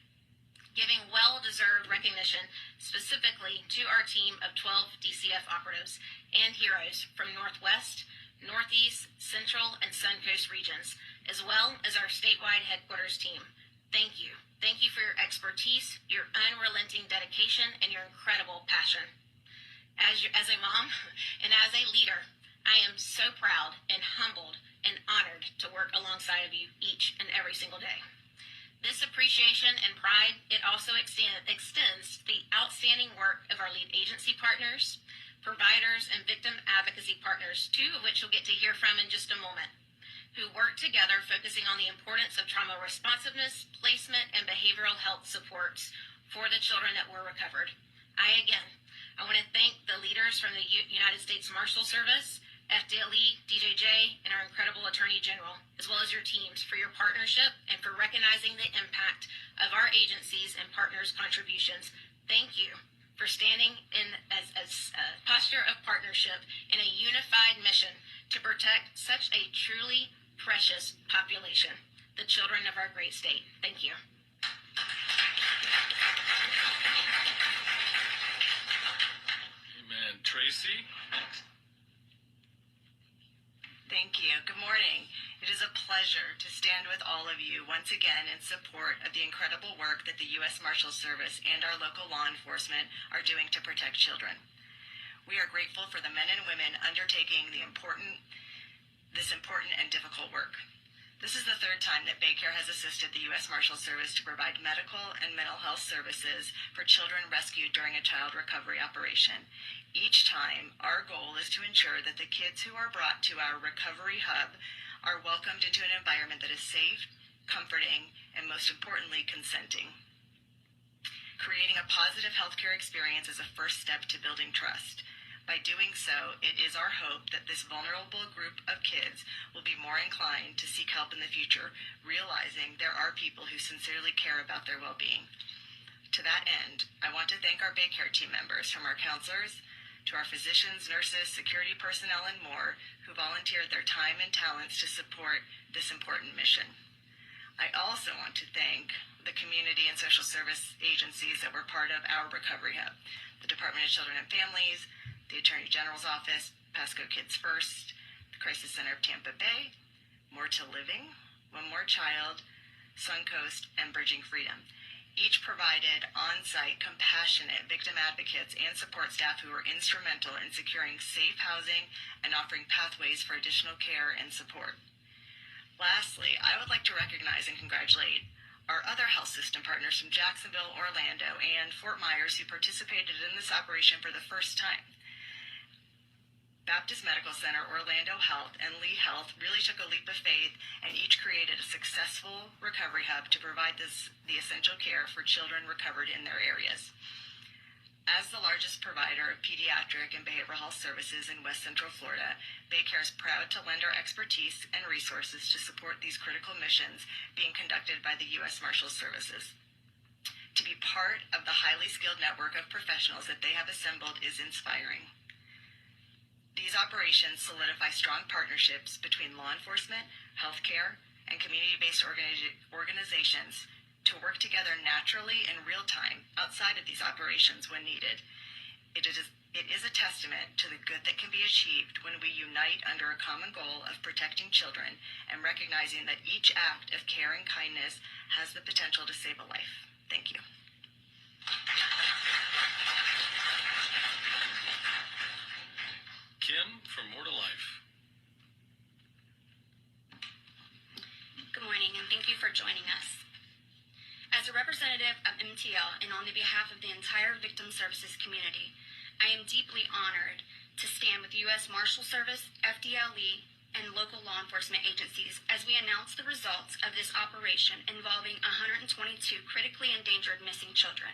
giving well-deserved recognition specifically to our team of 12 DCF operatives and heroes from Northwest, Northeast, Central, and Suncoast regions, as well as our statewide headquarters team. Thank you. Thank you for your expertise, your unrelenting dedication, and your incredible passion. As a mom and as a leader, I am so proud and humbled and honored to work alongside of you each and every single day. This appreciation and pride, it also extends to the outstanding work of our lead agency partners, providers, and victim advocacy partners, 2 of which you'll get to hear from in just a moment, who worked together focusing on the importance of trauma responsiveness, placement, and behavioral health supports for the children that were recovered. I want to thank the leaders from the United States Marshal Service, FDLE, DJJ, and our incredible Attorney General, as well as your teams for your partnership and for recognizing the impact of our agencies and partners' contributions. Thank you for standing in as a posture of partnership in a unified mission to protect such a truly precious population, the children of our great state. Thank you. Amen. Tracy? Thank you. Good morning. It is a pleasure to stand with all of you once again in support of the incredible work that the U.S. Marshals Service and our local law enforcement are doing to protect children. We are grateful for the men and women undertaking this important and difficult work. This is the third time that Baycare has assisted the U.S. Marshals Service to provide medical and mental health services for children rescued during a child recovery operation. Each time, our goal is to ensure that the kids who are brought to our recovery hub are welcomed into an environment that is safe, comforting, and most importantly, consenting. Creating a positive healthcare experience is a first step to building trust. By doing so, it is our hope that this vulnerable group of kids will be more inclined to seek help in the future, realizing there are people who sincerely care about their well-being. To that end, I want to thank our Baycare team members, from our counselors to our physicians, nurses, security personnel, and more, who volunteered their time and talents to support this important mission. I also want to thank the community and social service agencies that were part of our recovery hub: the Department of Children and Families, the Attorney General's Office, Pasco Kids First, the Crisis Center of Tampa Bay, More to Living, One More Child, Suncoast, and Bridging Freedom. Each provided on-site, compassionate victim advocates and support staff who were instrumental in securing safe housing and offering pathways for additional care and support. Lastly, I would like to recognize and congratulate our other health system partners from Jacksonville, Orlando, and Fort Myers who participated in this operation for the first time. Baptist Medical Center, Orlando Health, and Lee Health really took a leap of faith and each created a successful recovery hub to provide the essential care for children recovered in their areas. As the largest provider of pediatric and behavioral health services in West Central Florida, Baycare is proud to lend our expertise and resources to support these critical missions being conducted by the U.S. Marshals Services. To be part of the highly skilled network of professionals that they have assembled is inspiring. These operations solidify strong partnerships between law enforcement, healthcare, and community-based organizations to work together naturally in real time outside of these operations when needed. It is a testament to the good that can be achieved when we unite under a common goal of protecting children and recognizing that each act of care and kindness has the potential to save a life. Thank you. Kim from More to Life. Good morning, and thank you for joining us. As a representative of MTL and on the behalf of the entire victim services community, I am deeply honored to stand with U.S. Marshal Service, FDLE, and local law enforcement agencies as we announce the results of this operation involving 122 critically endangered missing children.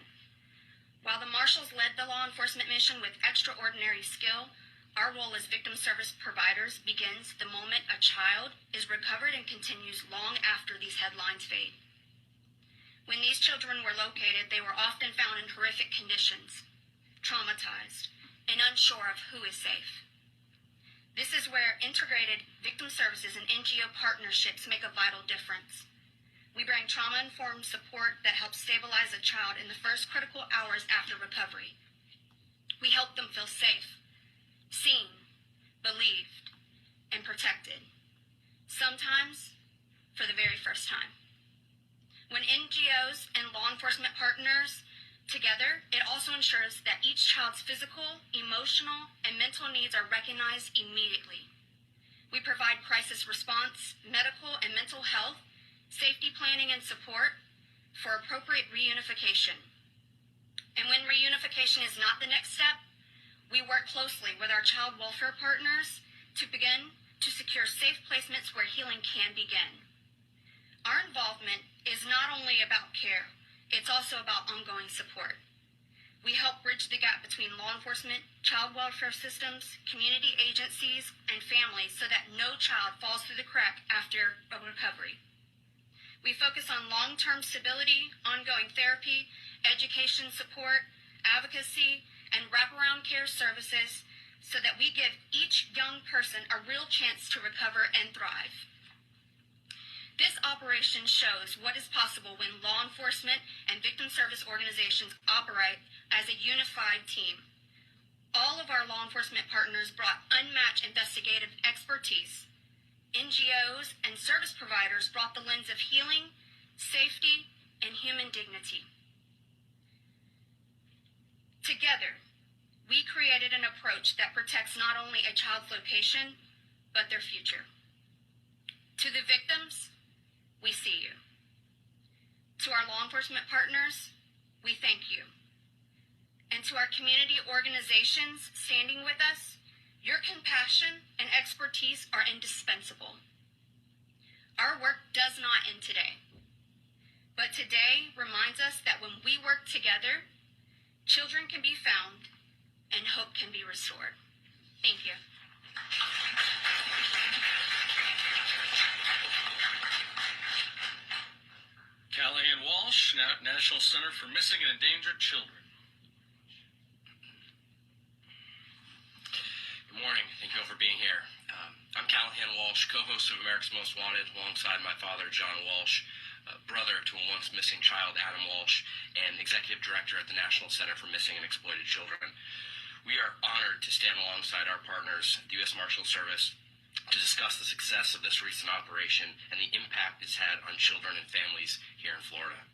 While the Marshals led the law enforcement mission with extraordinary skill, our role as victim service providers begins the moment a child is recovered and continues long after these headlines fade. When these children were located, they were often found in horrific conditions, traumatized, and unsure of who is safe. This is where integrated victim services and NGO partnerships make a vital difference. We bring trauma-informed support that helps stabilize a child in the first critical hours after recovery. We help them feel safe, seen, believed, and protected, sometimes for the very first time. When NGOs and law enforcement partners together, it also ensures that each child's physical, emotional, and mental needs are recognized immediately. We provide crisis response, medical and mental health, safety planning, and support for appropriate reunification. And when reunification is not the next step, we work closely with our child welfare partners to begin to secure safe placements where healing can begin. Our involvement is not only about care, it's also about ongoing support. We help bridge the gap between law enforcement, child welfare systems, community agencies, and families so that no child falls through the crack after a recovery. We focus on long-term stability, ongoing therapy, education support, advocacy, and wraparound care services so that we give each young person a real chance to recover and thrive. This operation shows what is possible when law enforcement and victim service organizations operate as a unified team. All of our law enforcement partners brought unmatched investigative expertise. NGOs and service providers brought the lens of healing, safety, and human dignity. Together, we created an approach that protects not only a child's location, but their future. To the victims, we see you. To our law enforcement partners, we thank you. And to our community organizations standing with us, your compassion and expertise are indispensable. Our work does not end today. But today reminds us that when we work together, children can be found and hope can be restored. Thank you. Callahan Walsh, National Center for Missing and Endangered Children. Good morning. Thank you all for being here. I'm Callahan Walsh, co-host of America's Most Wanted, alongside my father, John Walsh, brother to a once missing child, Adam Walsh, and executive director at the National Center for Missing and Exploited Children. We are honored to stand alongside our partners, the U.S. Marshals Service, to discuss the success of this recent operation and the impact it's had on children and families here in Florida.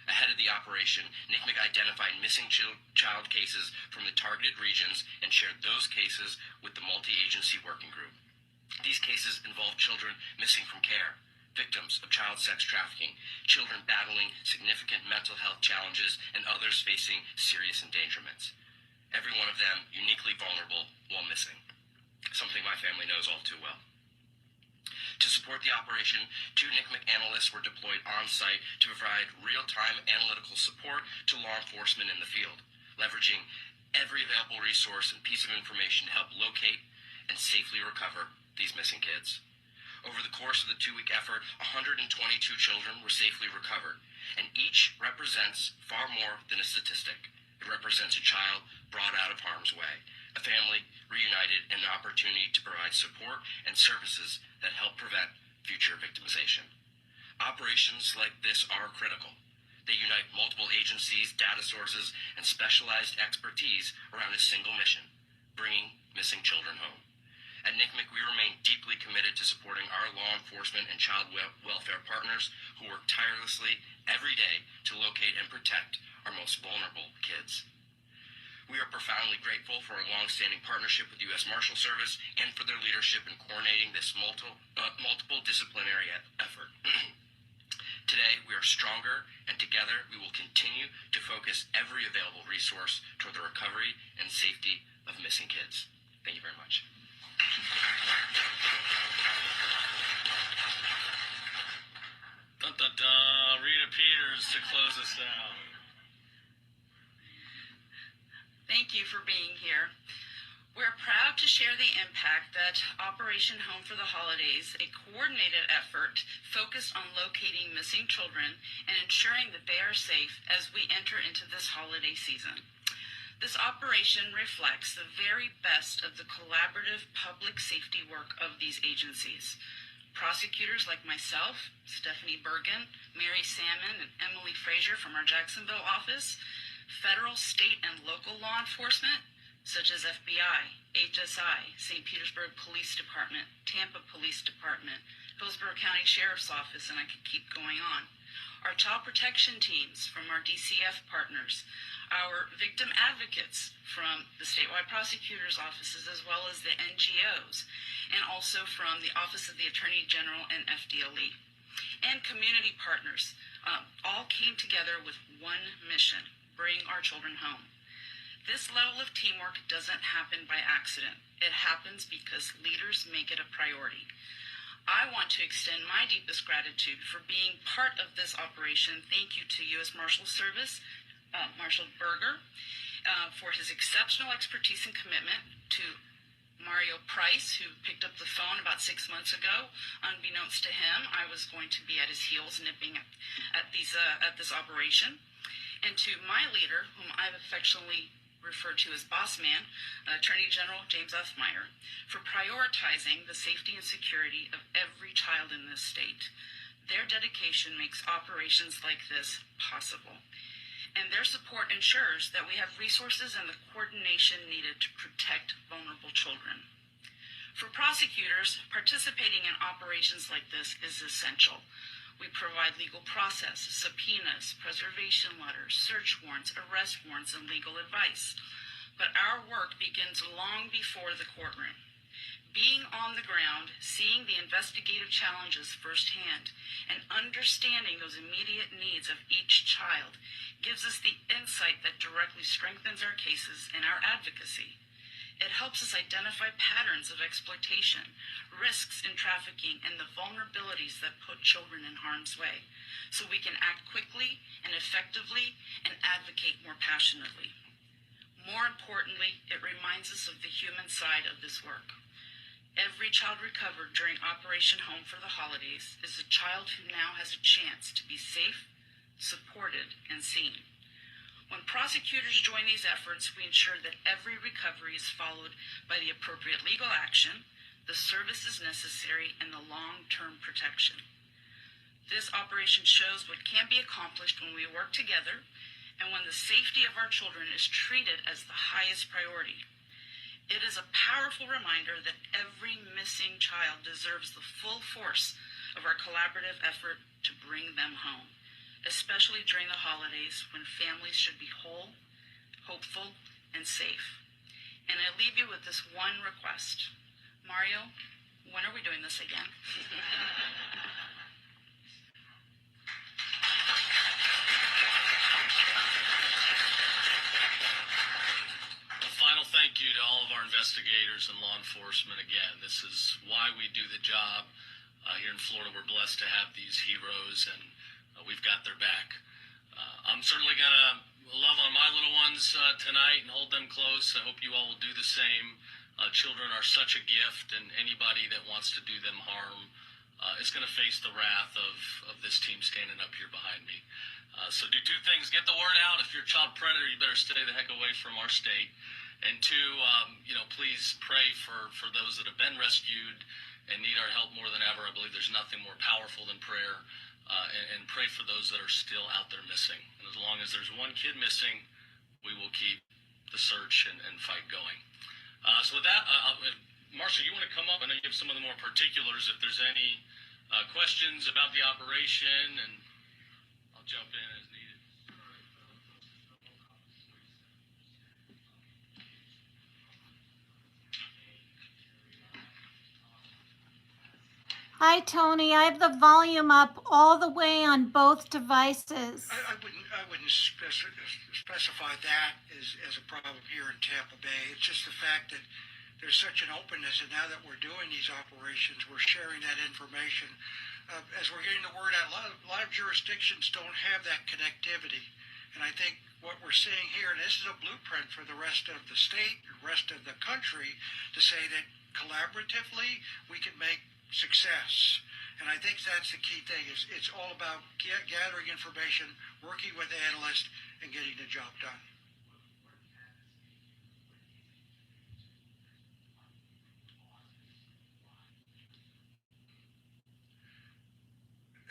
Ahead of the operation, NCMEC identified missing child cases from the targeted regions and shared those cases with the multi-agency working group. These cases involve children missing from care, victims of child sex trafficking, children battling significant mental health challenges, and others facing serious endangerments. Every one of them uniquely vulnerable while missing, something my family knows all too well. To support the operation, 2 NCMEC analysts were deployed on-site to provide real-time analytical support to law enforcement in the field, leveraging every available resource and piece of information to help locate and safely recover these missing kids. Over the course of the 2-week effort, 122 children were safely recovered, and each represents far more than a statistic. It represents a child brought out of harm's way, a family reunited, and an opportunity to provide support and services that help prevent future victimization. Operations like this are critical. They unite multiple agencies, data sources, and specialized expertise around a single mission, bringing missing children home. At NCMEC, we remain deeply committed to supporting our law enforcement and child welfare partners who work tirelessly every day to locate and protect our most vulnerable kids. We are profoundly grateful for our long-standing partnership with the U.S. Marshals Service and for their leadership in coordinating this multiple disciplinary effort. Today, we are stronger, and together we will continue to focus every available resource toward the recovery and safety of missing kids. Thank you very much. Dun, dun, dun. Rita Peters to close us down. Thank you for being here. We're proud to share the impact that Operation Home for the Holidays, a coordinated effort focused on locating missing children and ensuring that they are safe as we enter into this holiday season. This operation reflects the very best of the collaborative public safety work of these agencies. Prosecutors like myself, Stephanie Bergen, Mary Salmon, and Emily Frazier from our Jacksonville office, federal, state, and local law enforcement, such as FBI, HSI, St. Petersburg Police Department, Tampa Police Department, Hillsborough County Sheriff's Office, and I could keep going on. Our child protection teams from our DCF partners, our victim advocates from the statewide prosecutors' offices as well as the NGOs, and also from the Office of the Attorney General and FDLE, and community partners, all came together with one mission: bring our children home. This level of teamwork doesn't happen by accident. It happens because leaders make it a priority. I want to extend my deepest gratitude for being part of this operation. Thank you to U.S. Marshal Service, Marshal Berger, for his exceptional expertise and commitment, to Mario Price, who picked up the phone about 6 months ago. Unbeknownst to him, I was going to be at his heels nipping at this operation. And to my leader, whom I've affectionately referred to as Boss Man, Attorney General James F. Meyer, for prioritizing the safety and security of every child in this state. Their dedication makes operations like this possible. And their support ensures that we have resources and the coordination needed to protect vulnerable children. For prosecutors, participating in operations like this is essential. We provide legal process, subpoenas, preservation letters, search warrants, arrest warrants, and legal advice. But our work begins long before the courtroom. Being on the ground, seeing the investigative challenges firsthand, and understanding those immediate needs of each child gives us the insight that directly strengthens our cases and our advocacy. It helps us identify patterns of exploitation, risks in trafficking, and the vulnerabilities that put children in harm's way, so we can act quickly and effectively and advocate more passionately. More importantly, it reminds us of the human side of this work. Every child recovered during Operation Home for the Holidays is a child who now has a chance to be safe, supported, and seen. When prosecutors join these efforts, we ensure that every recovery is followed by the appropriate legal action, the services necessary, and the long-term protection. This operation shows what can be accomplished when we work together and when the safety of our children is treated as the highest priority. It is a powerful reminder that every missing child deserves the full force of our collaborative effort to bring them home, especially during the holidays when families should be whole, hopeful, and safe. And I leave you with this one request. Mario, when are we doing this again? Final thank you to all of our investigators and law enforcement. Again, this is why we do the job. Here in Florida, we're blessed to have these heroes, and we've got their back. I'm certainly going to love on my little ones tonight and hold them close. I hope you all will do the same. Children are such a gift, and anybody that wants to do them harm is going to face the wrath of this team standing up here behind me. So do two things. Get the word out. If you're a child predator, you better stay the heck away from our state. And two, please pray for those that have been rescued and need our help more than ever. I believe there's nothing more powerful than prayer. And pray for those that are still out there missing. And as long as there's one kid missing, we will keep the search and fight going. So with that, Marshall, you want to come up? I know you have some of the more particulars. If there's any questions about the operation, and I'll jump in as needed. Hi, Tony. I have the volume up all the way on both devices. I wouldn't specify that as a problem here in Tampa Bay. It's just the fact that there's such an openness, and now that we're doing these operations, we're sharing that information. As we're getting the word out, a lot of jurisdictions don't have that connectivity. And I think what we're seeing here, and this is a blueprint for the rest of the state, the rest of the country, to say that collaboratively we can make success. And I think that's the key thing. Is it's all about gathering information, working with analysts, and getting the job done.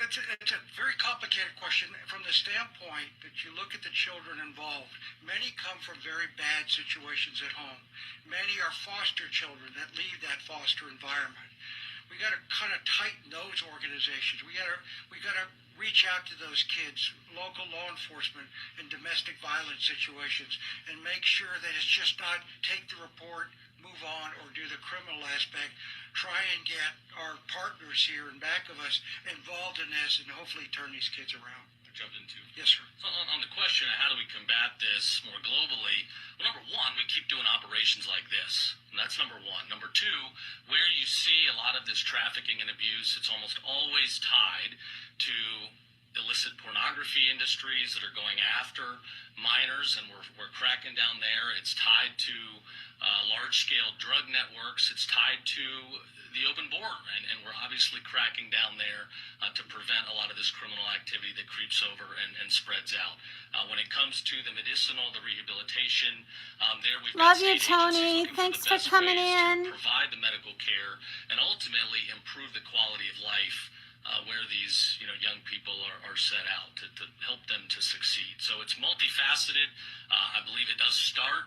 It's a very complicated question from the standpoint that you look at the children involved. Many come from very bad situations at home. Many are foster children that leave that foster environment. We got to kind of tighten those organizations. We got to reach out to those kids, local law enforcement in domestic violence situations, and make sure that it's just not take the report, move on, or do the criminal aspect. Try and get our partners here in back of us involved in this and hopefully turn these kids around. jump into? Yes, sir. So on the question of how do we combat this more globally, well, number one, we keep doing operations like this. And that's number one. Number two, where you see a lot of this trafficking and abuse, it's almost always tied to illicit pornography industries that are going after minors, and we're cracking down there. It's tied to large-scale drug networks. It's tied to the open border, and we're obviously cracking down there to prevent a lot of this criminal activity that creeps over and spreads out. When it comes to the medicinal, the rehabilitation, there we've got Love you, state Tony. agencies looking Thanks for for the best coming ways in. to provide the medical care and ultimately improve the quality of life where these young people are set out to help them to succeed. So it's multifaceted. I believe it does start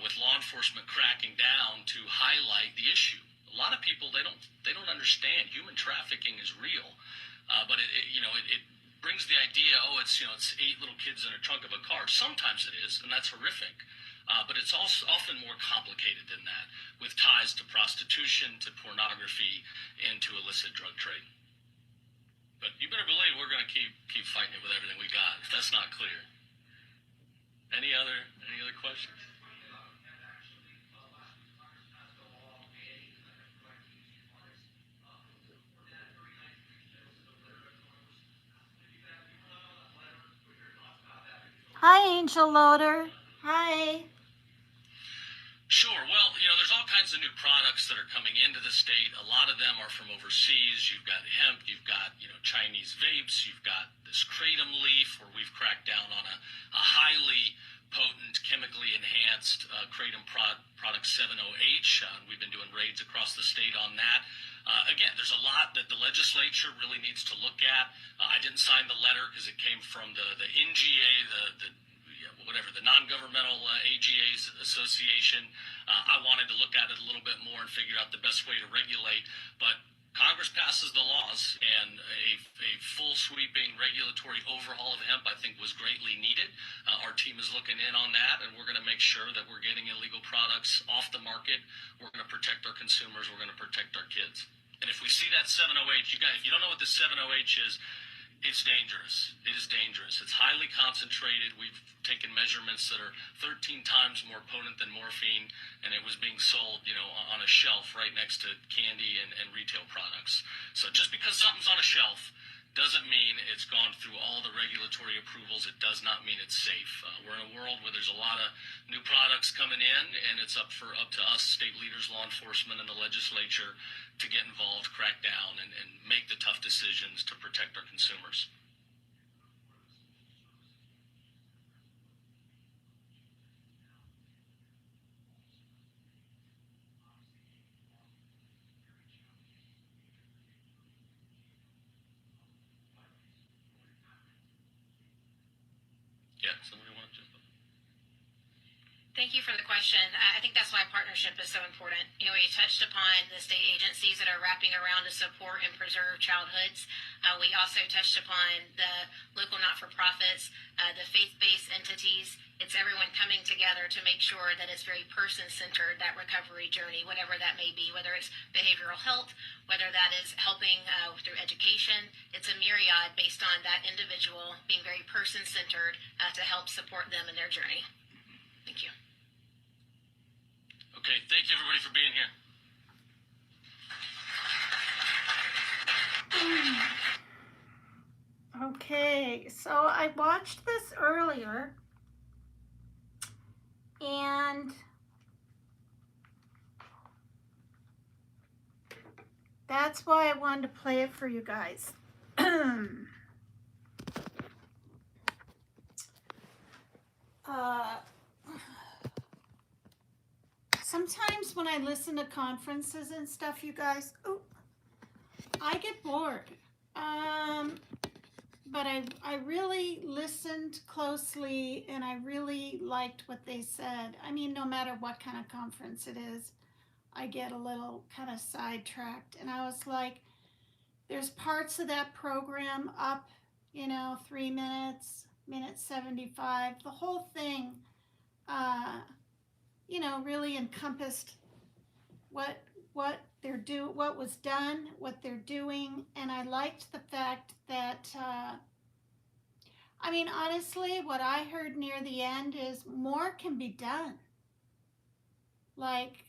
with law enforcement cracking down to highlight the issue. A lot of people they don't understand human trafficking is real, but it brings the idea, it's 8 little kids in a trunk of a car. Sometimes it is, and that's horrific. But it's also often more complicated than that, with ties to prostitution, to pornography, and to illicit drug trade. But you better believe we're going to keep fighting it with everything we got, if that's not clear. Any other questions? Hi, Angel Loader. Hi. Sure. Well, there's all kinds of new products that are coming into the state. A lot of them are from overseas. You've got hemp, you've got, Chinese vapes, you've got this kratom leaf where we've cracked down on a highly potent, chemically enhanced kratom product 7-OH. We've been doing raids across the state on that. Again, there's a lot that the legislature really needs to look at. I didn't sign the letter because it came from the NGA, the non-governmental AGAs Association. I wanted to look at it a little bit more and figure out the best way to regulate. But Congress passes the laws, and a full sweeping regulatory overhaul of hemp, I think, was greatly needed. Our team is looking in on that, and we're going to make sure that we're getting illegal products off the market. We're going to protect our consumers. We're going to protect our kids. And if we see that 7-OH, you guys, if you don't know what the 7-OH is, it's dangerous. It is dangerous. It's highly concentrated. We've taken measurements that are 13 times more potent than morphine, and it was being sold, on a shelf right next to candy and retail products. So just because something's on a shelf doesn't mean it's gone through all the regulatory approvals. It does not mean it's safe. We're in a world where there's a lot of new products coming in, and it's up to us, state leaders, law enforcement, and the legislature to get involved, crack down, and make the tough decisions to protect our consumers. Yeah, somebody want to jump up? Thank you for the question. I think that's why partnership is so important. We touched upon the state agencies that are wrapping around to support and preserve childhoods. We also touched upon the local not-for-profits, the faith-based entities. It's everyone coming together to make sure that it's very person-centered, that recovery journey, whatever that may be, whether it's behavioral health, whether that is helping through education. It's a myriad based on that individual being very person-centered to help support them in their journey. Thank you. Okay, thank you everybody for being here. Okay, so I watched this earlier, and that's why I wanted to play it for you guys. Sometimes when I listen to conferences and stuff, you guys, I get bored. But I really listened closely, and I really liked what they said. I mean, no matter what kind of conference it is, I get a little kind of sidetracked. And I was like, there's parts of that program up, 3 minute 75. The whole thing, really encompassed what was done, what they're doing. And I liked the fact that I mean, honestly, what I heard near the end is more can be done. Like,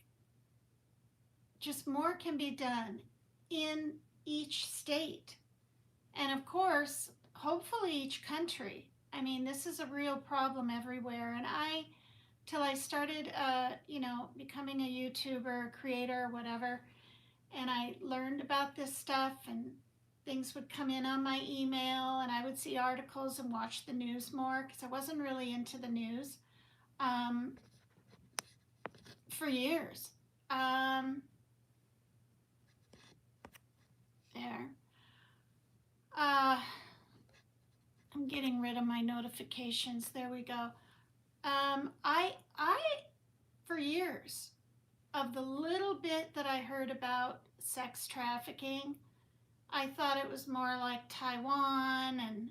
just more can be done in each state. And of course, hopefully each country. I mean, this is a real problem everywhere. And till I started, becoming a YouTuber, creator, whatever, and I learned about this stuff, and things would come in on my email, and I would see articles and watch the news more because I wasn't really into the news for years. There. I'm getting rid of my notifications. There we go. I for years, of the little bit that I heard about sex trafficking, I thought it was more like Taiwan, and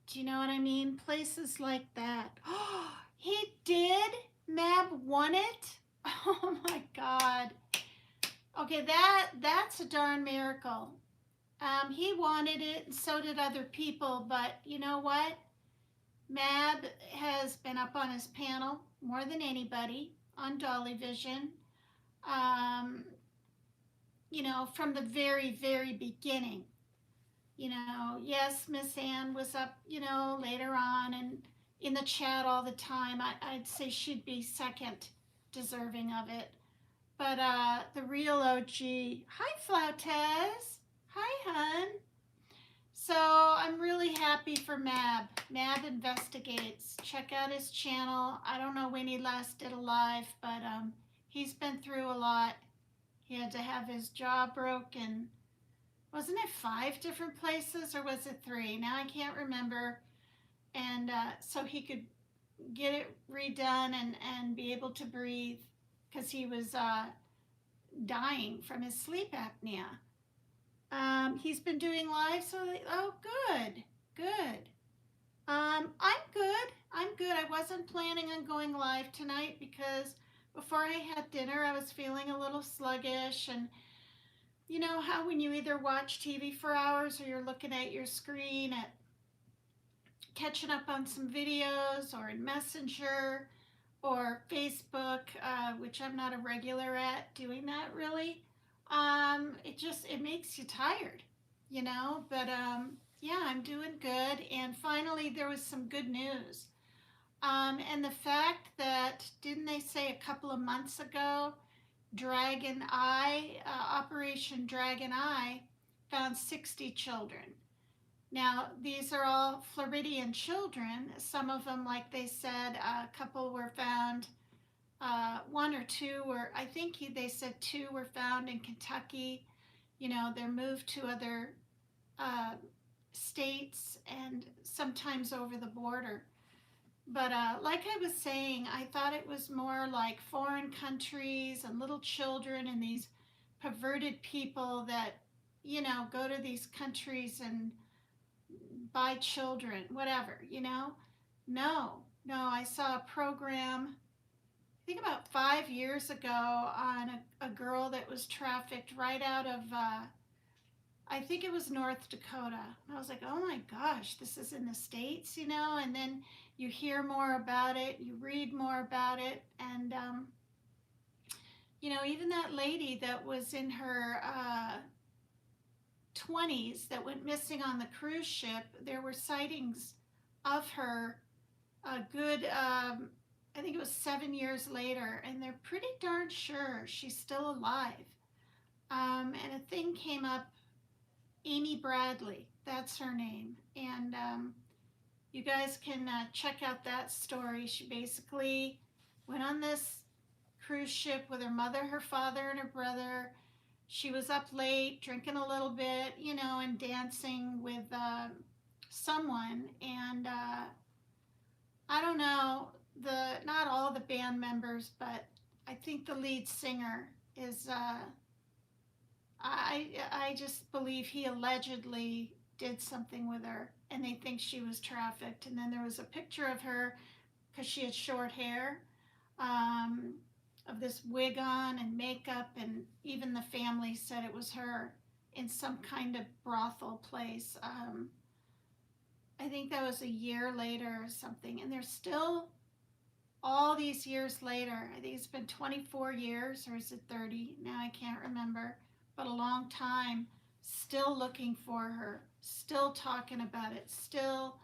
do you know what I mean? Places like that. Oh, he did? Mab won it? Oh my God. Okay, that's a darn miracle. He wanted it, and so did other people, but you know what? Mab has been up on his panel more than anybody on Dolly Vision. From the very, very beginning. Yes, Miss Ann was up, later on and in the chat all the time. I'd say she'd be second deserving of it. But the real OG, hi Flautez, hi hun. So I'm really happy for Mab. Mab Investigates. Check out his channel. I don't know when he last did a live, but he's been through a lot. He had to have his jaw broken. Wasn't it 5 different places, or was it 3? Now I can't remember. And so he could get it redone and be able to breathe, because he was dying from his sleep apnea. He's been doing live, so good. I'm good. I wasn't planning on going live tonight because before I had dinner, I was feeling a little sluggish, and you know how when you either watch TV for hours or you're looking at your screen at catching up on some videos, or in Messenger or Facebook, which I'm not a regular at doing that really. It makes you tired, but yeah, I'm doing good. And finally, there was some good news. And the fact that, didn't they say a couple of months ago, Dragon Eye, Operation Dragon Eye, found 60 children. Now, these are all Floridian children. Some of them, like they said, a couple were found, 1 or 2 were, I think they said 2 were found in Kentucky. They're moved to other states and sometimes over the border. But like I was saying, I thought it was more like foreign countries and little children and these perverted people that, go to these countries and buy children, whatever, No, I saw a program, I think about 5 years ago, on a girl that was trafficked right out of, I think it was North Dakota. And I was like, oh my gosh, this is in the States, and then you hear more about it, you read more about it, and, even that lady that was in her 20s that went missing on the cruise ship, there were sightings of her a good, I think it was 7 years later, and they're pretty darn sure she's still alive. And a thing came up, Amy Bradley, that's her name. And you guys can check out that story. She basically went on this cruise ship with her mother, her father, and her brother. She was up late, drinking a little bit, and dancing with someone. And I don't know, not all the band members, but I think the lead singer is, I just believe he allegedly did something with her, and they think she was trafficked. And then there was a picture of her, because she had short hair, of this wig on and makeup, and even the family said it was her in some kind of brothel place. I think that was a year later or something. And they're still, all these years later, I think it's been 24 years, or is it 30? Now I can't remember, but a long time, still looking for her, still talking about it, still.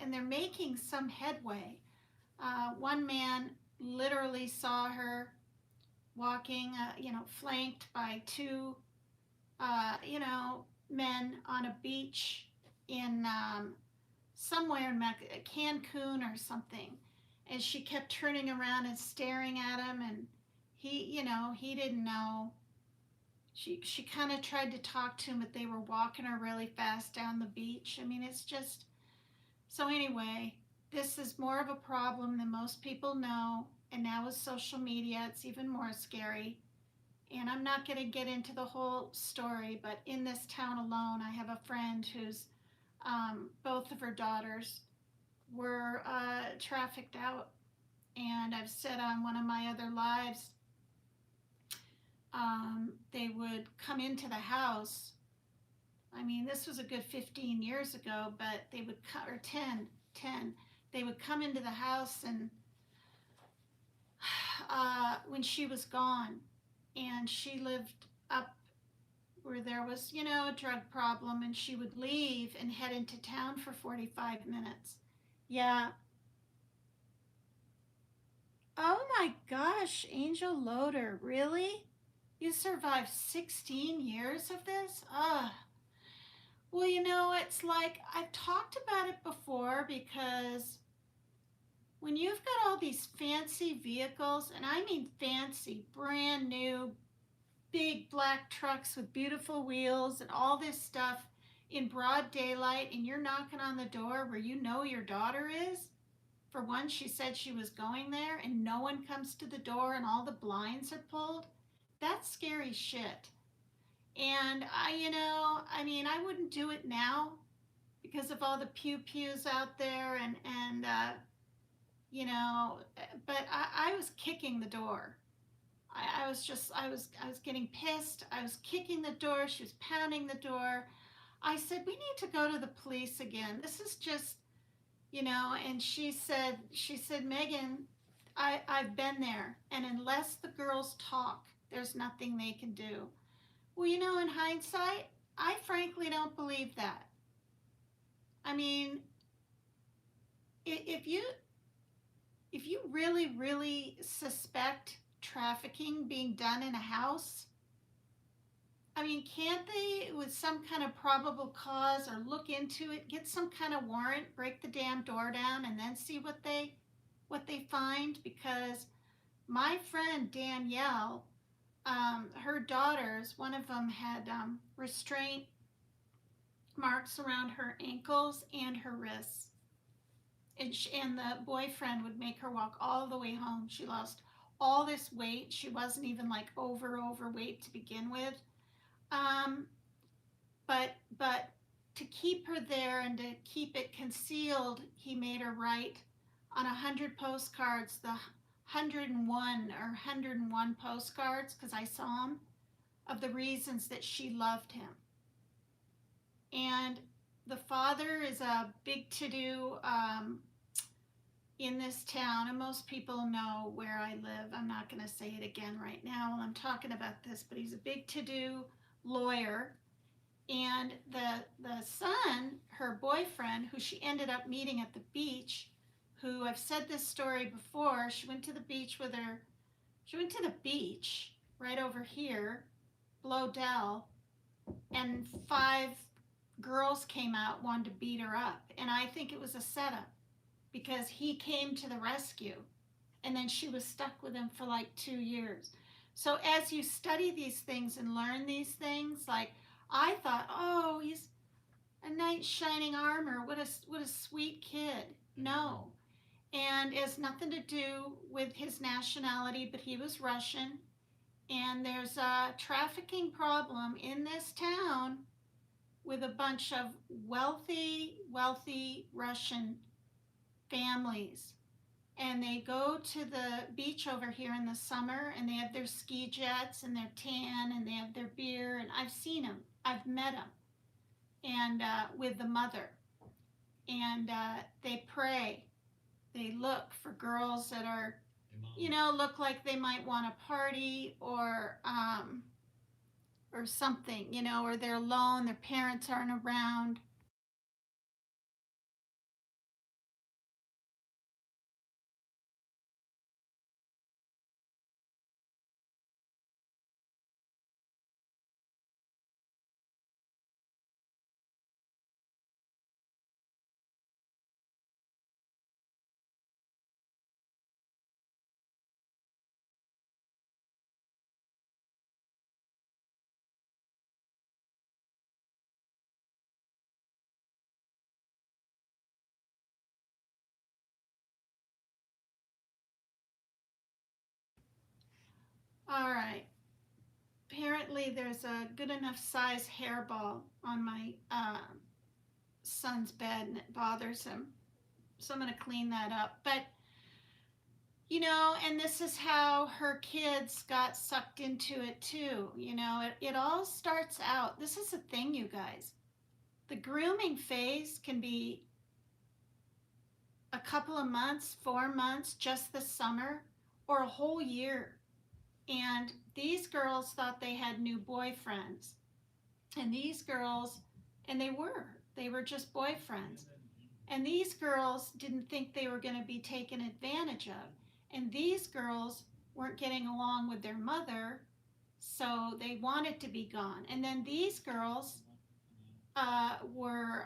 And they're making some headway. One man literally saw her walking, flanked by two, men on a beach in somewhere in Cancun or something. And she kept turning around and staring at him, and he didn't know. She kind of tried to talk to him, but they were walking her really fast down the beach. I mean, it's just, so anyway, this is more of a problem than most people know. And now with social media, it's even more scary. And I'm not going to get into the whole story, but in this town alone, I have a friend who's both of her daughters were trafficked out. And I've said on one of my other lives, they would come into the house. I mean, this was a good 15 years ago, but they would or 10, they would come into the house and when she was gone, and she lived up where there was, a drug problem, and she would leave and head into town for 45 minutes. Yeah. Oh my gosh, Angel Loader, really? You survived 16 years of this? Well, it's like I've talked about it before, because when you've got all these fancy vehicles, and I mean fancy, brand new, big black trucks with beautiful wheels and all this stuff in broad daylight, and you're knocking on the door where your daughter is. For one, she said she was going there, and no one comes to the door, and all the blinds are pulled. That's scary shit. And I wouldn't do it now because of all the pew-pews out there, but I was kicking the door. I was getting pissed. I was kicking the door. She was pounding the door. I said, we need to go to the police again. This is just, and she said, Megan, I've been there. And unless the girls talk, there's nothing they can do. Well, in hindsight, I frankly don't believe that. I mean, if you really, really suspect trafficking being done in a house, I mean, can't they, with some kind of probable cause, or look into it, get some kind of warrant, break the damn door down, and then see what they find? Because my friend Danielle, her daughters, one of them had restraint marks around her ankles and her wrists. And the boyfriend would make her walk all the way home. She lost all this weight. She wasn't even like overweight to begin with. But to keep her there and to keep it concealed, he made her write on 100 postcards, the 101 postcards, because I saw them, of the reasons that she loved him. And the father is a big to-do in this town, and most people know where I live. I'm not going to say it again right now while I'm talking about this, but he's a big to-do lawyer. And the son, her boyfriend, who she ended up meeting at the beach, who, I've said this story before, she went to the beach right over here, Blodell, and 5 girls came out, wanted to beat her up. And I think it was a setup, because he came to the rescue, and then she was stuck with him for like 2 years. So as you study these things and learn these things, like I thought, oh, he's a knight shining armor. What a sweet kid. No. And it has nothing to do with his nationality, but he was Russian. And there's a trafficking problem in this town with a bunch of wealthy Russian families. And they go to the beach over here in the summer, and they have their ski jets and their tan, and they have their beer, and I've seen them. I've met them. and with the mother. And they pray. They look for girls that are, look like they might want to party or something, or they're alone, their parents aren't around. All right. Apparently, there's a good enough size hairball on my son's bed, and it bothers him. So I'm going to clean that up. But, and this is how her kids got sucked into it too. It all starts out. This is the thing, you guys. The grooming phase can be a couple of months, 4 months, just the summer, or a whole year. And these girls thought they had new boyfriends. And these girls, and they were just boyfriends. And these girls didn't think they were going to be taken advantage of. And these girls weren't getting along with their mother, so they wanted to be gone. And then these girls were,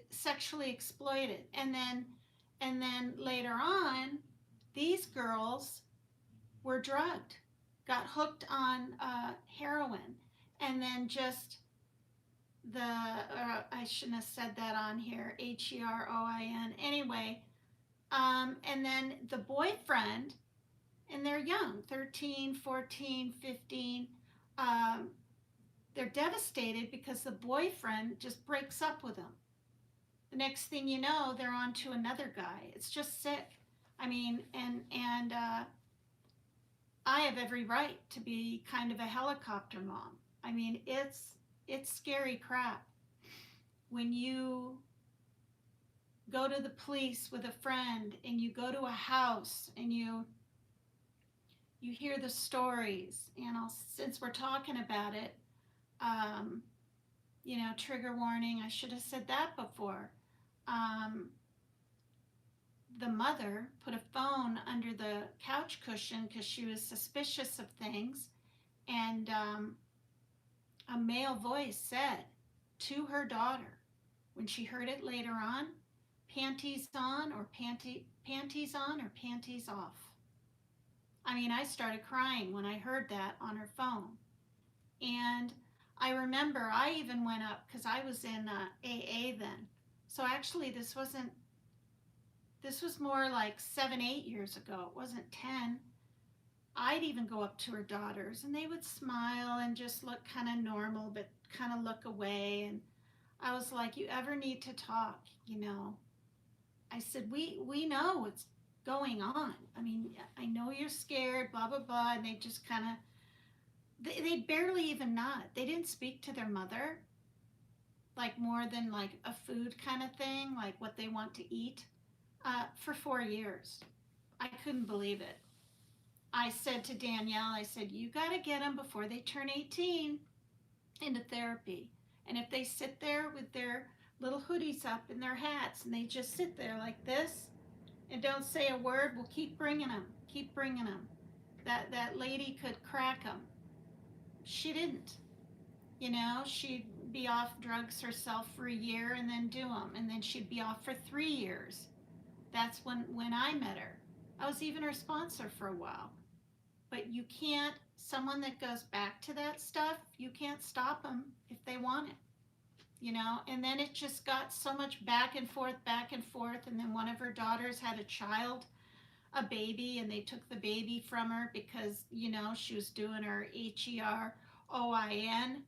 sexually exploited. And then later on, these girls were drugged, got hooked on heroin, and then just I shouldn't have said that on here, HEROIN. Anyway, and then the boyfriend, and they're young, 13, 14, 15, they're devastated because the boyfriend just breaks up with them. The next thing you know, they're on to another guy. It's just sick. I mean, and I have every right to be kind of a helicopter mom. I mean, it's scary crap. When you go to the police with a friend and you go to a house and you hear the stories, and since we're talking about it, trigger warning, I should have said that before. The mother put a phone under the couch cushion because she was suspicious of things, and a male voice said to her daughter, when she heard it later on, panties on or panties on or panties off. I mean, I started crying when I heard that on her phone. And I remember I even went up, because I was in AA then. So actually this was more like 7, 8 years ago. It wasn't 10. I'd even go up to her daughters and they would smile and just look kind of normal, but kind of look away. And I was like, you ever need to talk, I said, we know what's going on. I mean, I know you're scared, blah, blah, blah. And they just kind of, they barely even nod. They didn't speak to their mother, like more than like a food kind of thing, like what they want to eat, for 4 years. I couldn't believe it. I said to Danielle, I said, you got to get them before they turn 18 into therapy. And if they sit there with their little hoodies up and their hats and they just sit there like this and don't say a word, we'll keep bringing them. That lady could crack them. She didn't. She'd be off drugs herself for a year and then do them. And then she'd be off for 3 years. That's when I met her. I was even her sponsor for a while. But you can't, someone that goes back to that stuff, you can't stop them if they want it. And then it just got so much back and forth. And then one of her daughters had a baby, and they took the baby from her because, she was doing her HEROIN,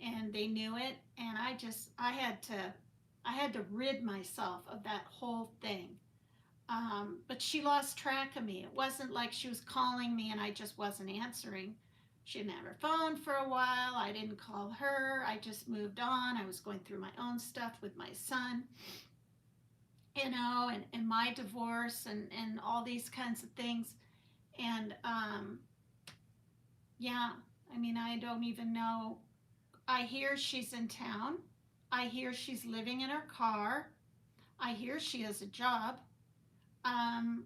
and they knew it. And I had to rid myself of that whole thing. But she lost track of me. It wasn't like she was calling me and I just wasn't answering. She didn't have her phone for a while. I didn't call her. I just moved on. I was going through my own stuff with my son, you know, and my divorce and all these kinds of things. And yeah, I mean, I don't even know. I hear she's in town. I hear she's living in her car. I hear she has a job. But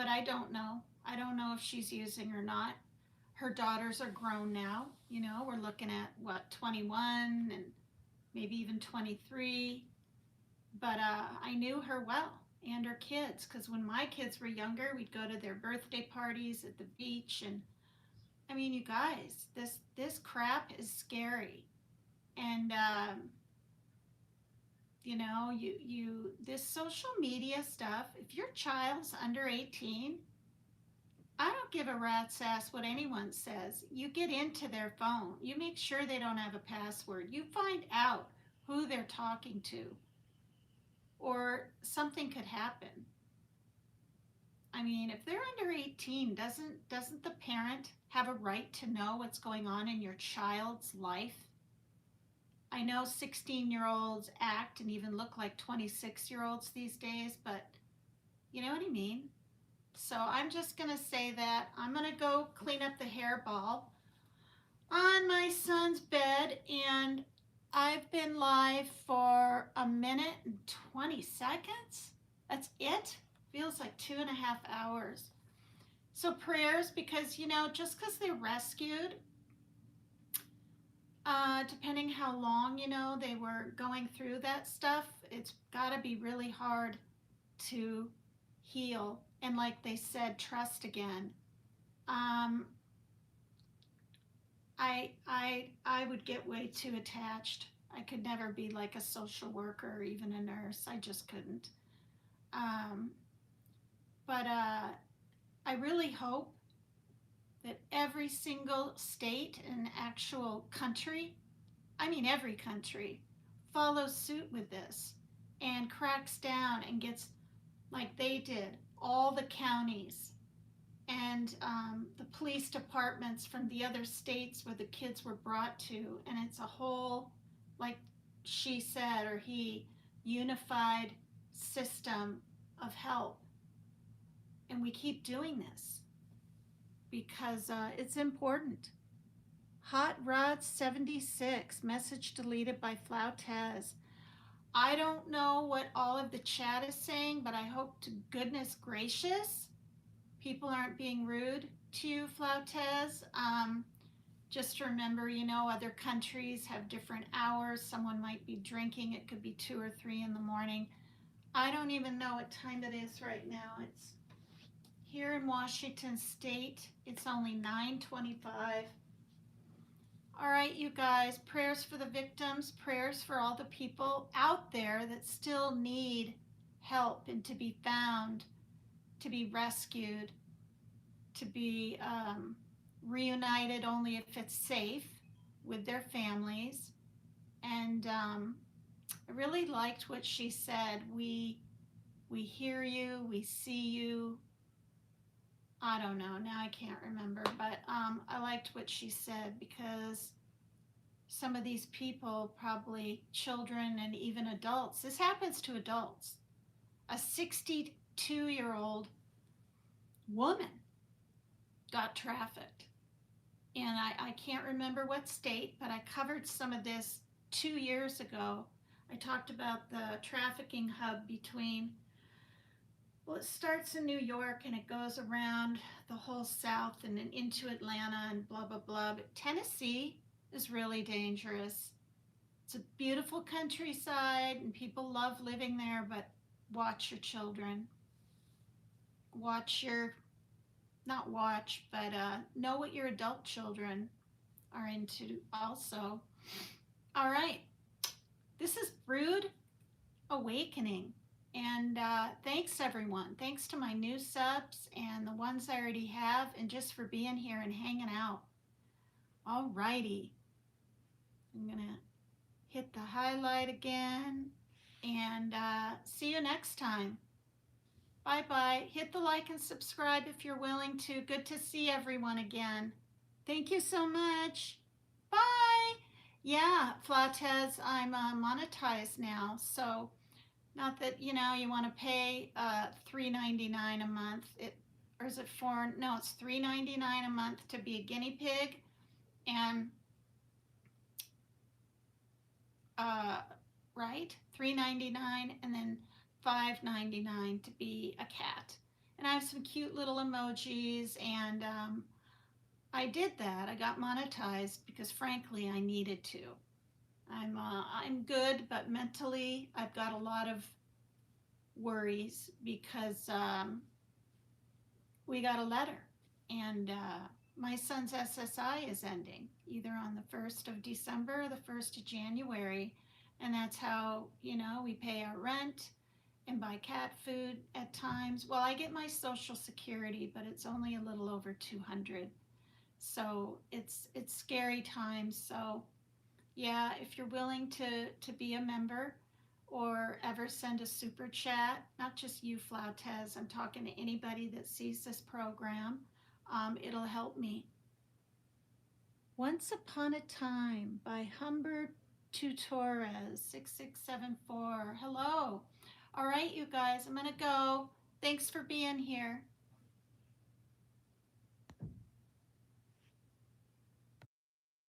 I don't know. I don't know if she's using or not. Her daughters are grown now. You know, we're looking at what, 21 and maybe even 23. But I knew her well and her kids, because when my kids were younger, we'd go to their birthday parties at the beach. And I mean, you guys, this crap is scary. And you know, this social media stuff, if your child's under 18, I don't give a rat's ass what anyone says. You get into their phone. You make sure they don't have a password. You find out who they're talking to, or something could happen. I mean, if they're under 18, doesn't the parent have a right to know what's going on in your child's life? I know 16-year-olds act and even look like 26-year-olds these days, but you know what I mean? So I'm just going to say that. I'm going to go clean up the hairball on my son's bed, and I've been live for 1 minute and 20 seconds. That's it. Feels like 2.5 hours. So prayers, because, you know, just because they're rescued, depending how long, you know, they were going through that stuff, it's got to be really hard to heal. And like they said, trust again. I would get way too attached. I could never be like a social worker or even a nurse. I just couldn't. But I really hope that every single state and actual country, I mean every country, follows suit with this and cracks down and gets, like they did, all the counties and the police departments from the other states where the kids were brought to. And it's a whole, like she said, or he, unified system of help. And we keep doing this because it's important. Hot Rod 76, message deleted by Flautez. I don't know what all of the chat is saying, but I hope to goodness gracious people aren't being rude to you, Flautez. Just remember, you know, other countries have different hours. Someone might be drinking. It could be 2 or 3 in the morning. I don't even know what time it is right now. It's here in Washington State. It's only 9:25. All right, you guys, prayers for the victims, prayers for all the people out there that still need help and to be found, to be rescued, to be reunited only if it's safe with their families. And I really liked what she said. We hear you, we see you. I don't know, now I can't remember, but I liked what she said, because some of these people, probably children and even adults, this happens to adults. A 62-year-old woman got trafficked. And I can't remember what state, but I covered some of this 2 years ago. I talked about the trafficking hub between, well, it starts in New York and it goes around the whole South and then into Atlanta and blah, blah, blah. But Tennessee is really dangerous. It's a beautiful countryside and people love living there, but watch your children. Watch your, not watch, but know what your adult children are into also. All right. This is Brood Awakening. And thanks, everyone. Thanks to my new subs and the ones I already have, and just for being here and hanging out. All righty. I'm going to hit the highlight again and see you next time. Bye-bye. Hit the like and subscribe if you're willing to. Good to see everyone again. Thank you so much. Bye. Yeah, Flautez, I'm monetized now, so not that you want to pay $3.99 a month. Or is it four? No, it's $3.99 a month to be a guinea pig, and right, $3.99, and then $5.99 to be a cat. And I have some cute little emojis, and I did that. I got monetized because, frankly, I needed to. I'm good, but mentally, I've got a lot of worries because we got a letter, and my son's SSI is ending either on the 1st of December or the 1st of January, and that's how we pay our rent and buy cat food at times. Well, I get my Social Security, but it's only a little over $200, so it's scary times. So yeah, if you're willing to be a member or ever send a super chat, not just you, Flautez, I'm talking to anybody that sees this program, it'll help me. Once Upon a Time by Humbert Tutores, 6674. Hello. All right, you guys, I'm going to go. Thanks for being here.